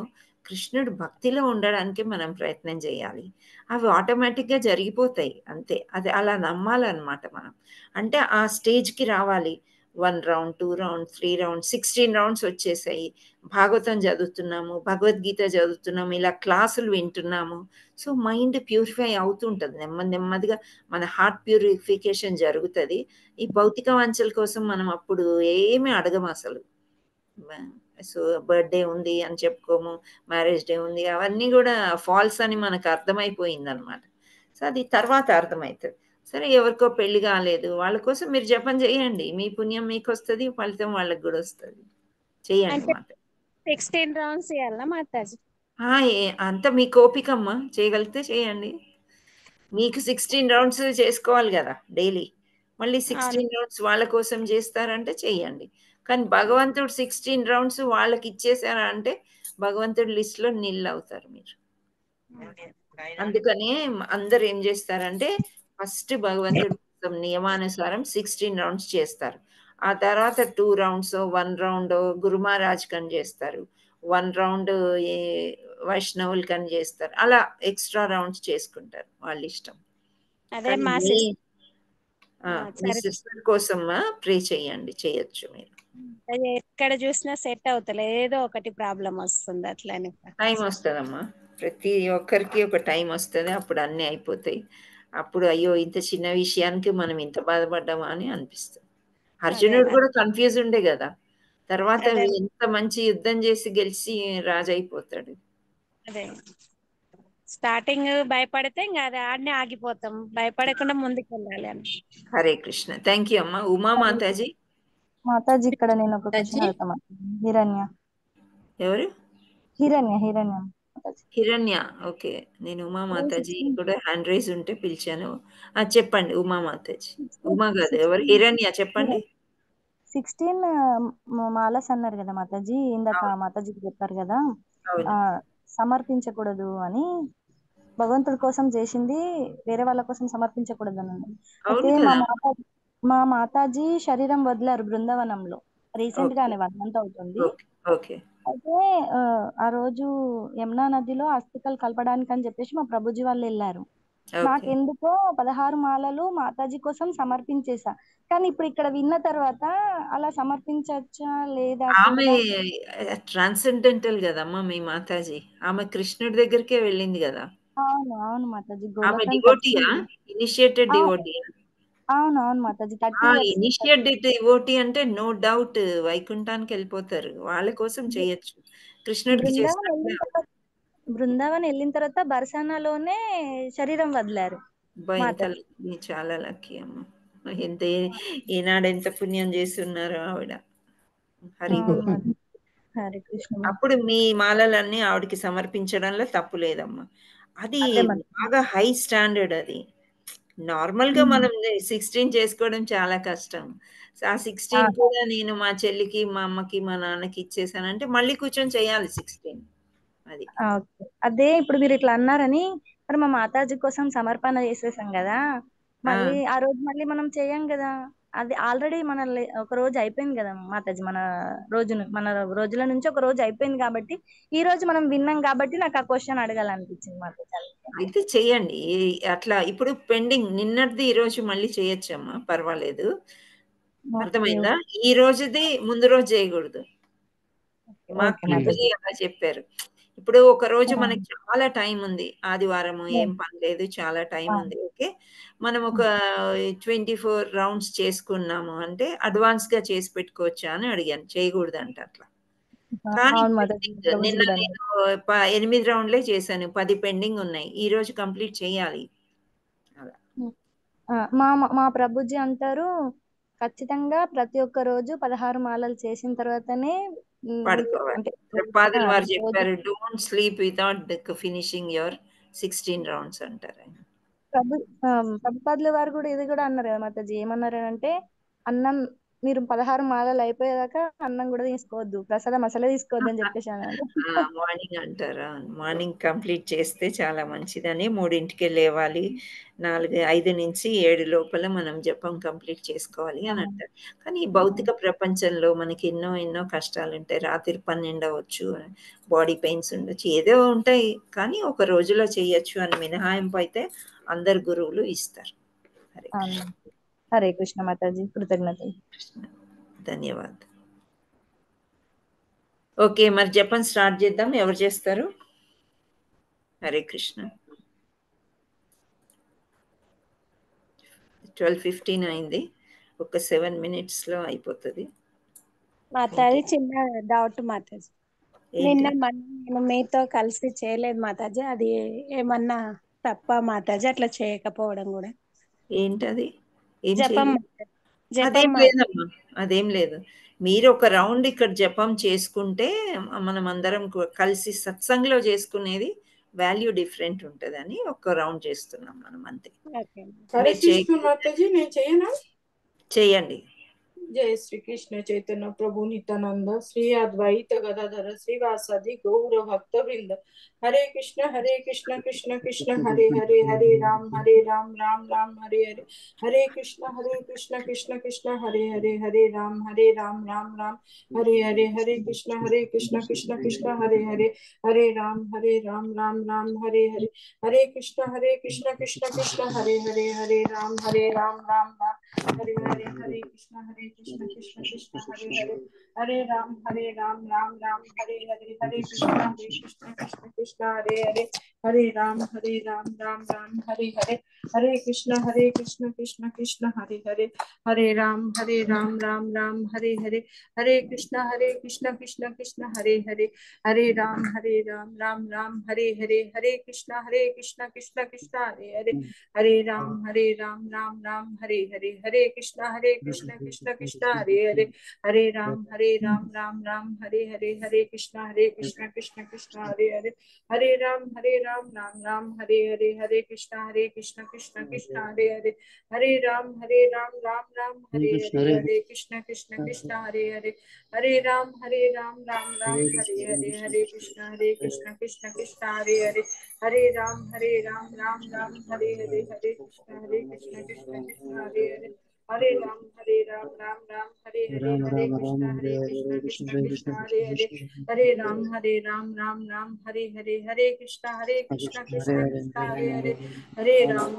S1: కృష్ణుడు భక్తిలో ఉండడానికి మనం ప్రయత్నం చేయాలి. అవి ఆటోమేటిక్గా జరిగిపోతాయి అంతే. అది అలా నమ్మాలన్నమాట మనం. అంటే ఆ స్టేజ్కి రావాలి. 1 రౌండ్, 2 రౌండ్, 3 రౌండ్, 16 రౌండ్స్ వచ్చేసాయి. భాగవతం చదువుతున్నాము, భగవద్గీత చదువుతున్నాము, ఇలా క్లాసులు వింటున్నాము. సో మైండ్ ప్యూరిఫై అవుతుంటుంది నెమ్మది నెమ్మదిగా, మన హార్ట్ ప్యూరిఫికేషన్ జరుగుతుంది. ఈ భౌతిక వాంఛల కోసం మనం అప్పుడు ఏమీ అడగము అసలు. సో బర్త్డే ఉంది అని చెప్పుకోము, మ్యారేజ్ డే ఉంది, అవన్నీ కూడా ఫాల్స్ అని మనకు అర్థమైపోయింది అనమాట. సో అది తర్వాత అర్థమవుతుంది. సరే, ఎవరికో పెళ్లి కాలేదు, వాళ్ళ కోసం మీరు జపం చేయండి, మీ పుణ్యం మీకు వస్తుంది, ఫలితం వాళ్ళకి కూడా వస్తుంది. చేయండి మాట.
S5: 16 రౌండ్స్ చేయాలా మాతాజీ?
S1: అంత మీ ఓపికమ్మా, చేయగలిగితే చేయండి. మీకు 16 రౌండ్స్ చేసుకోవాలి కదా డైలీ, మళ్ళీ 16 రౌండ్స్ వాళ్ళ కోసం చేస్తారంటే చెయ్యండి. కానీ భగవంతుడు 16 రౌండ్స్ వాళ్ళకి ఇచ్చేసారా అంటే భగవంతుడి లిస్ట్ లో నిల్ అవుతారు మీరు. అందుకనే అందరు ఏం చేస్తారంటే ఫస్ట్ భగవంతుడి కోసం నియమానుసారం 16 రౌండ్స్ చేస్తారు. ఆ తర్వాత 2 రౌండ్స్, 1 రౌండ్ గురు మహారాజ్ కని చేస్తారు, 1 రౌండ్ వైష్ణవులు కని చేస్తారు. అలా ఎక్స్ట్రా రౌండ్స్ చేసుకుంటారు వాళ్ళ ఇష్టం. మీ సిస్టర్ కోసం ప్రే చేయండి, చేయొచ్చు మీరు.
S5: ఎక్కడ చూసినా సెట్ అవుతలే, ఏదో ఒకటి ప్రాబ్లం వస్తుంది. అట్లనే
S1: టైం వస్తుందమ్మా, ప్రతి ఒక్కరికి ఒక టైం వస్తుంది, అప్పుడు అన్నీ అయిపోతాయి. అప్పుడు అయ్యో ఇంత చిన్న విషయానికి మనం ఇంత బాధపడ్డామా అని అనిపిస్తుంది. అర్జునుడు కూడా కన్ఫ్యూజ్ ఉండే కదా, తర్వాత ఎంత మంచి యుద్ధం చేసి గెలిచి రాజు అయిపోతాడు.
S5: అదే స్టార్టింగ్ భయపడితే ఇంకా అది ఆడనే ఆగిపోతాం, భయపడకుండా ముందుకు వెళ్ళాలి అని.
S1: హరే కృష్ణ. థ్యాంక్ యూ అమ్మా. ఉమా మాతాజీ.
S8: మాతాజీ ఇక్కడ నేను ఒక క్వశ్చన్ అడుగుతాను. హిరణ్య
S1: ఎవరు?
S4: హిరణ్య
S1: హిరణ్య. ఓకే, నేను ఉమా మాతాజీ కూడా హ్యాండ్ రైజ్ ఉంటే పిలిచాను. చెప్పండి ఉమా మాతాజీ. ఉమా కాదు, ఎవరు? హిరణ్య చెప్పండి.
S4: 16 మాలస్ అన్నారు కదా మాతాజీ, ఇందాక మాతాజీకి చెప్పారు కదా సమర్పించకూడదు అని. భగవంతుడి కోసం చేసింది వేరే వాళ్ళ కోసం సమర్పించకూడదు అని. అయితే మా మాతాజీ శరీరం వదిలారు బృందావనంలో, రీసెంట్ గానే 1 month అవుతుంది. అయితే ఆ రోజు యమునా నదిలో అస్థికలు కలపడానికి అని చెప్పేసి మా ప్రభుజీ వాళ్ళు వెళ్ళారు. నాకెందుకో 16 మాలలు మాతాజీ కోసం సమర్పించేసా. కానీ ఇప్పుడు ఇక్కడ విన్న తర్వాత అలా సమర్పించచ్చా లేదా?
S1: ఆమె ట్రాన్సెండెంటల్ కదమ్మా మీ మాతాజీ. ఆమె కృష్ణుడి దగ్గరికే వెళ్ళింది కదా.
S4: అవును మాతాజీ.
S1: ఆమె డివోటీయా? ఇనిషియేటెడ్ డివోటీయా?
S4: అవును మాతాజీ. 30 years
S1: ఇనిషియేటెడ్ డివోటీ అంటే నో డౌట్ వైకుంఠానికి వెళ్ళిపోతారు. వాళ్ళ కోసం చేయొచ్చు. కృష్ణుడికి
S4: బృందావన్ వెళ్ళిన తర్వాత బర్సానాలోనే శరీరం వదిలారు.
S1: చాలా లక్కీ అమ్మ. ఈనాడు ఎంత పుణ్యం చేస్తున్నారు ఆవిడ. హరి అప్పుడు మీ మాలలన్నీ ఆవిడకి సమర్పించడంలో తప్పు లేదమ్మా. అది బాగా హై స్టాండర్డ్. అది నార్మల్ గా మనం 16 చేసుకోవడం చాలా కష్టం. ఆ 16 కూడా నేను మా చెల్లికి, మా అమ్మకి, మా నాన్నకి ఇచ్చేసానంటే మళ్ళీ కూర్చొని చేయాలి 16. అది
S4: అదే ఇప్పుడు మీరు ఇట్లా అన్నారని మరి మా మాతాజీ కోసం సమర్పణ చేసేసాం కదా, మళ్ళీ ఆ రోజు మళ్ళీ మనం చేయం కదా. అది ఆల్రెడీ మన ఒక రోజు అయిపోయింది కదా మాతాజీ. మన రోజుల నుంచి ఒక రోజు అయిపోయింది కాబట్టి ఈ రోజు మనం విన్నాం కాబట్టి నాకు ఆ క్వశ్చన్ అడగాలనిపించింది మాతాజీ.
S1: అయితే చెయ్యండి అట్లా. ఇప్పుడు పెండింగ్ నిన్నటిది ఈ రోజు మళ్ళీ చేయొచ్చమ్మా, పర్వాలేదు. అర్థమైందా? ఈ రోజుది ముందు రోజు చేయకూడదు. మాకు అలా చెప్పారు. ఇప్పుడు ఒక రోజు మనకి చాలా టైం ఉంది, ఆదివారం ఏం పని లేదు, చాలా టైం ఉంది. ఓకే, మనం ఒక 24 rounds చేసుకున్నాము అంటే అడ్వాన్స్ గా చేసి పెట్టుకోవచ్చా అని అడిగాను. చేయకూడదు అంట అట్లా. కానీ నిన్న నేను 8 rounds చేశాను, 10 పెండింగ్ ఉన్నాయి. ఈ రోజు కంప్లీట్ చేయాలి.
S4: మా ప్రభుజీ అంటారు ఖచ్చితంగా ప్రతి ఒక్క రోజు 16 మాలలు చేసిన తర్వాతనే
S1: పడుకోవాలి. పాదులు వారు చెప్పారు, don't sleep without finishing your 16 rounds అంటారు ఆయన.
S4: ప్రభుపాదుల వారు కూడా ఇది కూడా అన్నారు కదా మాతాజీ. ఏమన్నారు అంటే అన్నం మీరు 16 మాలలు అయిపోయేదాకా అన్నం కూడా తీసుకోవద్దు, ప్రసాదం అసలే తీసుకోవద్దు అని చెప్పేసి
S1: మార్నింగ్ అంటారా? మార్నింగ్ కంప్లీట్ చేస్తే చాలా మంచిదని. 3ంటికే లేవాలి, 5 నుంచి 7 లోపల మనం జపం కంప్లీట్ చేసుకోవాలి అని అంటారు. కానీ ఈ భౌతిక ప్రపంచంలో మనకి ఎన్నో కష్టాలు ఉంటాయి. రాత్రి 12 అవ్వచ్చు, బాడీ పెయిన్స్ ఉండొచ్చు, ఏదో ఉంటాయి. కానీ ఒక రోజులో చేయొచ్చు అని మినహాయింపు అయితే అందరు గురువులు ఇస్తారు.
S4: హరే కృష్ణ మాతాజీ, కృతజ్ఞతలు.
S1: ధన్యవాదాలు. ఓకే, మరి జపం స్టార్ట్ చేద్దాం. ఎవరు చేస్తారు? హరే కృష్ణ. 12:15 అయింది. ఒక 7 minutes లో అయిపోతుంది.
S5: మాతాజీ చిన్న డౌట్ మాతాజీ. నిన్న నేను మీతో కలిసి చేయలేదు మాతాజీ, అది ఏమన్నా తప్ప మాతాజీ అట్లా చేయకపోవడం కూడా?
S1: ఏంటది?
S5: జపం
S1: లేదమ్మా, అదేం లేదు. మీరు ఒక రౌండ్ ఇక్కడ జపం చేసుకుంటే మనం అందరం కలిసి సత్సంగంలో చేసుకునేది వాల్యూ డిఫరెంట్ ఉంటదని ఒక రౌండ్ చేస్తున్నాం మనం, అంతే. చేయండి.
S10: जय श्री कृष्ण चैतन्य प्रभु नित्यानंद श्री अद्वैत गदाधर श्रीवासादि गौर भक्त वृंद। हरे कृष्ण कृष्ण कृष्ण हरे हरे, हरे राम राम राम हरे हरे, हरे कृष्ण कृष्ण कृष्ण हरे हरे, हरे राम राम राम हरे हरे, हरे कृष्ण कृष्ण कृष्ण हरे हरे, हरे राम राम राम हरे हरे, हरे कृष्ण कृष्ण कृष्ण हरे हरे, हरे राम राम राम हरे हरे, हरे कृष्ण कृष्ण कृष्ण हरे हरे, हरे राम राम राम हरे हरे, हरे कृष्ण कृष्ण कृष्ण हरे हरे, हरे राम राम राम हरे हरे, हरे कृष्ण कृष्ण कृष्ण हरे हरे, हरे राम राम राम हरे हरे, हरे कृष्ण कृष्ण कृष्ण हरे हरे, हरे राम राम राम हरे हरे, हरे कृष्ण कृष्ण कृष्ण हरे हरे, हरे राम राम राम हरे हरे, हरे कृष्णा कृष्ण कृष्ण हरे हरे, हरे राम राम राम हरे हरे, हरे कृष्ण कृष्ण कृष्ण हरे हरे, हरे राम राम राम हरे हरे, हरे कृष्ण कृष्ण कृष्ण हरे हरे, हरे राम राम राम हरे हरे, हरे कृष्ण कृष्ण हरे हरे, हरे राम राम राम हरे हरे, हरे कृष्ण कृष्ण कृष्ण हरे हरे, हरे राम राम राम हरे हरे, हरे कृष्ण कृष्ण कृष्ण हरे हरे, हरे राम राम राम हरे हरे, हरे कृष्ण कृष्ण हरे हरे, हरे राम राम राम हरे हरे, हरे कृष्ण कृष्ण हरे हरे,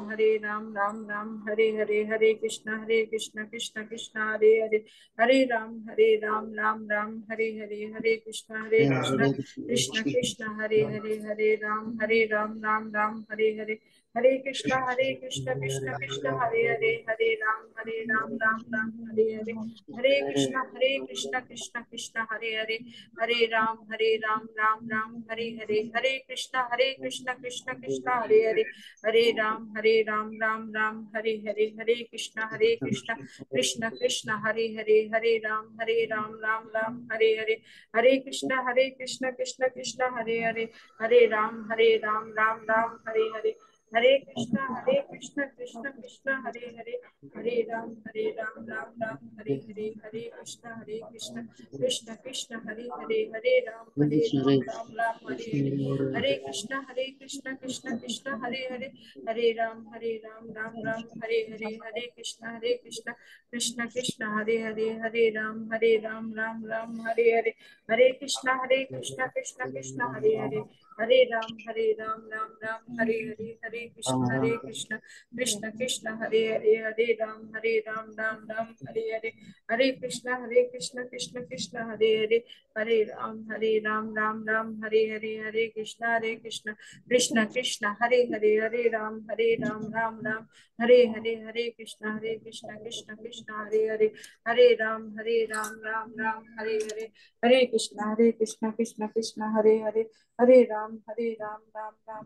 S10: हरे राम राम हरे हरे, हरे कृष्ण कृष्ण कृष्ण हरे हरे, हरे राम राम राम हरे हरे, हरे कृष्ण कृष्ण कृष्ण हरे हरे, हरे राम राम हरे हरे, हरे कृष्ण कृष्ण कृष्ण हरे हरे, हरे राम राम हरे हरे, हरे कृष्ण कृष्ण कृष्ण हरे हरे, हरे राम राम राम हरे हरे, हरे कृष्ण कृष्ण कृष्ण हरे हरे, हरे राम राम राम हरे हरे, हरे कृष्ण कृष्ण कृष्ण हरे हरे, हरे राम राम राम हरे हरे, हरे कृष्ण कृष्ण कृष्ण हरे हरे, हरे राम राम राम हरे हरे, हरे कृष्ण कृष्ण कृष्ण हरे हरे, हरे राम राम राम हरे हरे, हरे कृष्ण कृष्ण कृष्ण हरे हरे, हरे राम राम हरे हरे, हरे कृष्ण कृष्ण कृष्ण हरे हरे, हरे राम राम राम हरे हरे, हरे कृष्ण कृष्ण कृष्ण हरे हरे, हरे राम राम राम हरे हरे, हरे कृष्ण कृष्ण कृष्ण हरे हरे, हरे राम राम राम हरे हरे, हरे कृष्ण कृष्ण कृष्ण हरे हरे, हरे राम राम राम हरे हरे, हरे कृष्ण कृष्ण कृष्ण हरे हरे, हरे राम राम राम हरे हरे, हरे कृष्ण कृष्ण कृष्ण हरे हरे, हरे राम राम राम हरे हरे, हरे कृष्ण कृष्ण कृष्ण हरे हरे, हरे राम राम राम हरे हरे, हरे कृष्ण कृष्ण कृष्ण हरे हरे, हरे राम राम राम हरे हरे, हरे कृष्ण कृष्ण कृष्ण हरे हरे, हरे राम राम राम हरे हरे, हरे कृष्ण कृष्ण कृष्ण हरे हरे, हरे राम राम राम हरे हरे,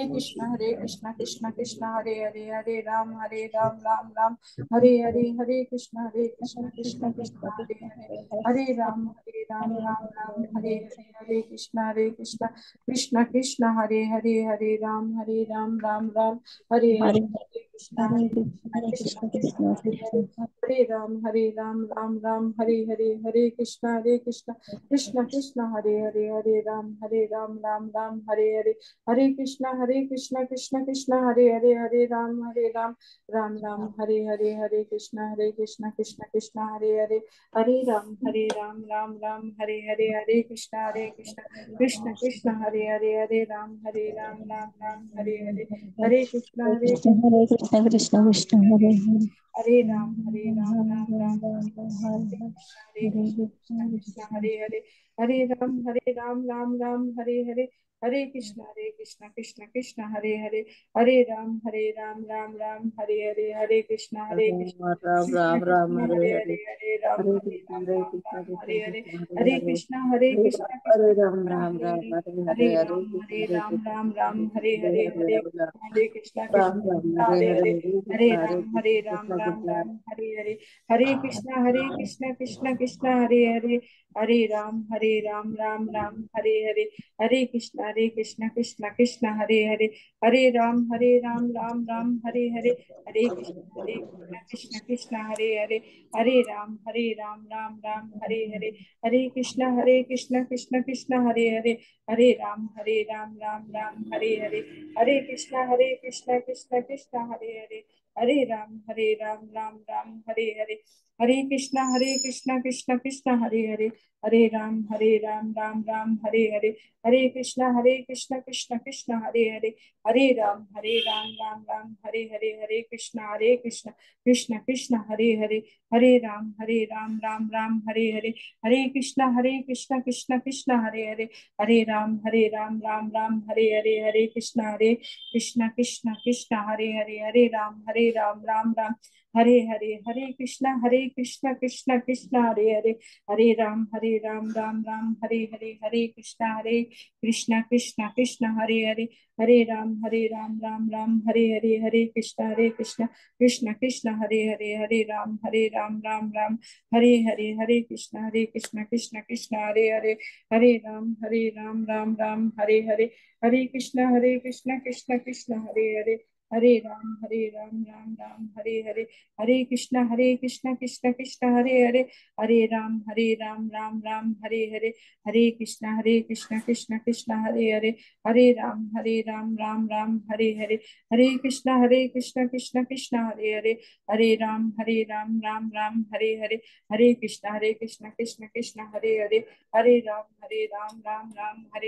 S10: हरे कृष्ण कृष्ण कृष्ण हरे हरे, हरे राम राम राम हरे हरे, हरे कृष्ण कृष्ण कृष्ण हरे हरे, हरे राम राम हरे हरे, हरे कृष्ण कृष्ण कृष्ण हरे हरे, हरे राम राम राम हरे हरे, हरे कृष्ण कृष्ण कृष्ण हरे हरे, हरे राम राम राम हरे हरे, हरे कृष्ण कृष्ण कृष्ण हरे हरे, हरे राम राम राम हरे हरे, हरे कृष्ण कृष्ण कृष्ण हरे हरे, हरे राम राम राम हरे हरे, हरे कृष्ण
S4: कृष्ण कृष्ण कृष्ण हरे हरे,
S10: हरे राम राम राम हरे कृष्ण कृष्ण हरे हरे, हरे राम राम हरे हरे, हरे कृष्ण कृष्ण कृष्ण हरे हरे, हरे राम राम राम हरे हरे, हरे कृष्ण कृष्ण
S8: राम
S10: कृष्ण
S8: हरे
S10: हरे
S8: हरे,
S10: हरे, हरे राम
S8: हरे
S10: राम
S8: कृष्ण
S10: राम
S8: कृष्ण
S10: हरे हरे,
S8: कृष्ण हरे
S10: हरे
S8: हरे,
S10: कृष्ण
S8: हरे
S10: कृष्ण
S8: राम
S10: कृष्ण
S8: राम
S10: हरे
S8: राम
S10: हरे,
S8: हरे
S10: हरे
S8: हरे, हरे
S10: राम
S8: कृष्ण
S10: राम
S8: कृष्ण
S10: राम
S8: कृष्ण
S10: हरे
S8: हरे
S10: हरे,
S8: हरे,
S10: हरे
S8: हरे राम
S10: कृष्ण
S8: राम राम हरे
S10: हरे
S8: हरे,
S10: हरे,
S8: हरे
S10: हरे
S8: कृष्ण
S10: राम
S8: कृष्ण
S10: राम
S8: कृष्ण
S10: हरे हरे, हरे कृष्ण कृष्ण कृष्ण हरे हरे, हरे राम राम राम हरे हरे, हरे कृष्ण कृष्ण कृष्ण हरे हरे, हरे राम राम राम हरे हरे, हरे कृष्ण कृष्ण हरे हरे, हरे राम राम राम हरे हरे, हरे कृष्ण कृष्ण कृष्ण हरे हरे, हरे राम राम राम हरे हरे, हरे कृष्ण कृष्ण कृष्ण हरे हरे, हरे राम राम हरे हरे, हरे कृष्ण कृष्ण कृष्ण हरे हरे, हरे राम राम हरे हरे, हरे कृष्ण कृष्ण कृष्ण हरे हरे, हरे राम राम हरे हरे, हरे कृष्ण कृष्ण कृष्ण हरे हरे, हरे राम राम हरे हरे, हरे कृष्ण कृष्ण कृष्ण हरे हरे, हरे राम राम राम हरे हरे, हरे कृष्ण कृष्ण कृष्ण हरे हरे, हरे राम हरे राम राम राम हरे हरे, हरे कृष्ण कृष्ण कृष्ण हरे हरे, हरे राम राम राम हरे हरे, हरे कृष्ण कृष्ण कृष्ण हरे हरे, हरे राम राम राम हरे हरे, हरे कृष्ण कृष्ण कृष्ण हरे हरे, हरे राम राम राम हरे हरे, हरे कृष्ण कृष्ण कृष्ण हरे हरे, हरे राम राम राम हरे हरे, हरे कृष्ण कृष्ण कृष्ण हरे हरे, हरे राम राम राम हरे हरे, हरे कृष्ण कृष्ण कृष्ण हरे हरे, हरे राम राम राम हरे हरे, हरे कृष्ण कृष्ण कृष्ण हरे हरे, हरे राम राम राम हरे हरे, हरे कृष्ण कृष्ण कृष्ण हरे हरे, हरे राम राम राम हरे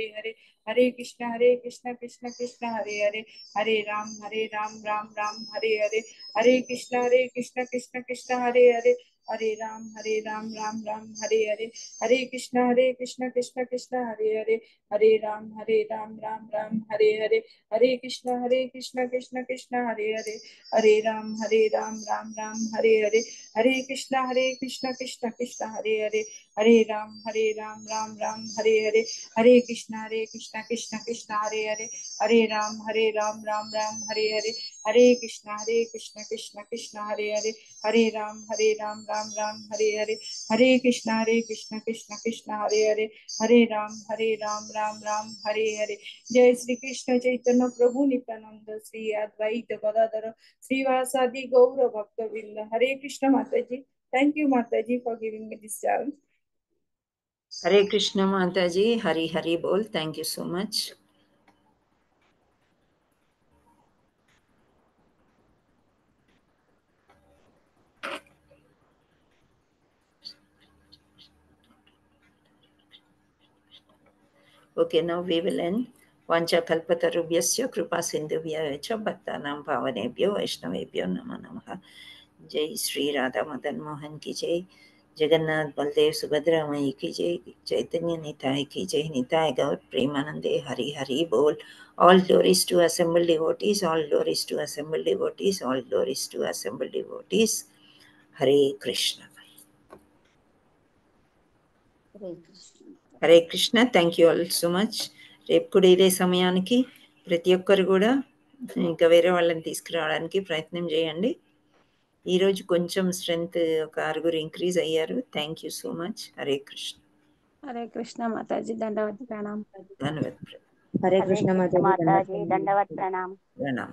S10: हरे, हरे कृष्ण कृष्ण कृष्ण हरे हरे, हरे राम राम हरे हरे, हरे कृष्ण कृष्ण कृष्ण हरे हरे, हरे राम राम राम हरे हरे, हरे कृष्ण कृष्ण कृष्ण हरे हरे, हरे राम राम राम हरे हरे, हरे कृष्ण कृष्ण कृष्ण हरे हरे, हरे राम राम राम हरे हरे, हरे कृष्ण कृष्ण कृष्ण हरे हरे, हरे राम राम राम हरे हरे, हरे कृष्ण कृष्ण कृष्ण हरे हरे, हरे राम राम राम हरे हरे, हरे कृष्ण कृष्ण कृष्ण हरे हरे, हरे राम राम राम हरे हरे, हरे कृष्ण कृष्ण कृष्ण हरे हरे, हरे राम राम राम हरे हरे, हरे कृष्ण कृष्ण कृष्ण हरे हरे, हरे राम राम राम हरे हरे। जय श्री कृष्ण चैतन्य प्रभु नित्यानंद श्री अद्वैत गदाधर श्रीवासादि गौर भक्त वृंद। हरे कृष्ण माता जी। थैंक यू माता जी for giving me this chance.
S1: Hare Krishna माता जी, हरि हरि बोल। Thank you so much. Okay, now we will end. Vancha kalpatarubhyasya kripa sindhubhya cha bhaktanam pavanebhyo vaishnavebhyo namo namaha। जय श्री राधा मदन मोहन की जय, जगन्नाथ बलदेव सुभद्रा मई की जय, चैतन्य निताय की जय, निताय गौर प्रेमानंदे हरि हरि बोल। All glories to assembled devotees, all glories to assembled devotees, all glories to assembled devotees. Hare Krishna. Hare Krishna. Thank you all so much. రేపు కూడా ఇదే సమయానికి ప్రతి ఒక్కరు కూడా ఇంకా వేరే వాళ్ళని తీసుకురావడానికి ప్రయత్నం చేయండి. ఈరోజు కొంచెం స్ట్రెంగ్త్ ఒక 6 ఇంక్రీజ్ అయ్యారు. Thank you so much. Hare Krishna.
S5: Hare Krishna माता जी, दंडवत प्रणाम।
S1: ధన్యవాद.
S8: हरे कृष्ण माता जी,
S4: माता जी, दंडवत प्रणाम।
S1: ప్రణాम.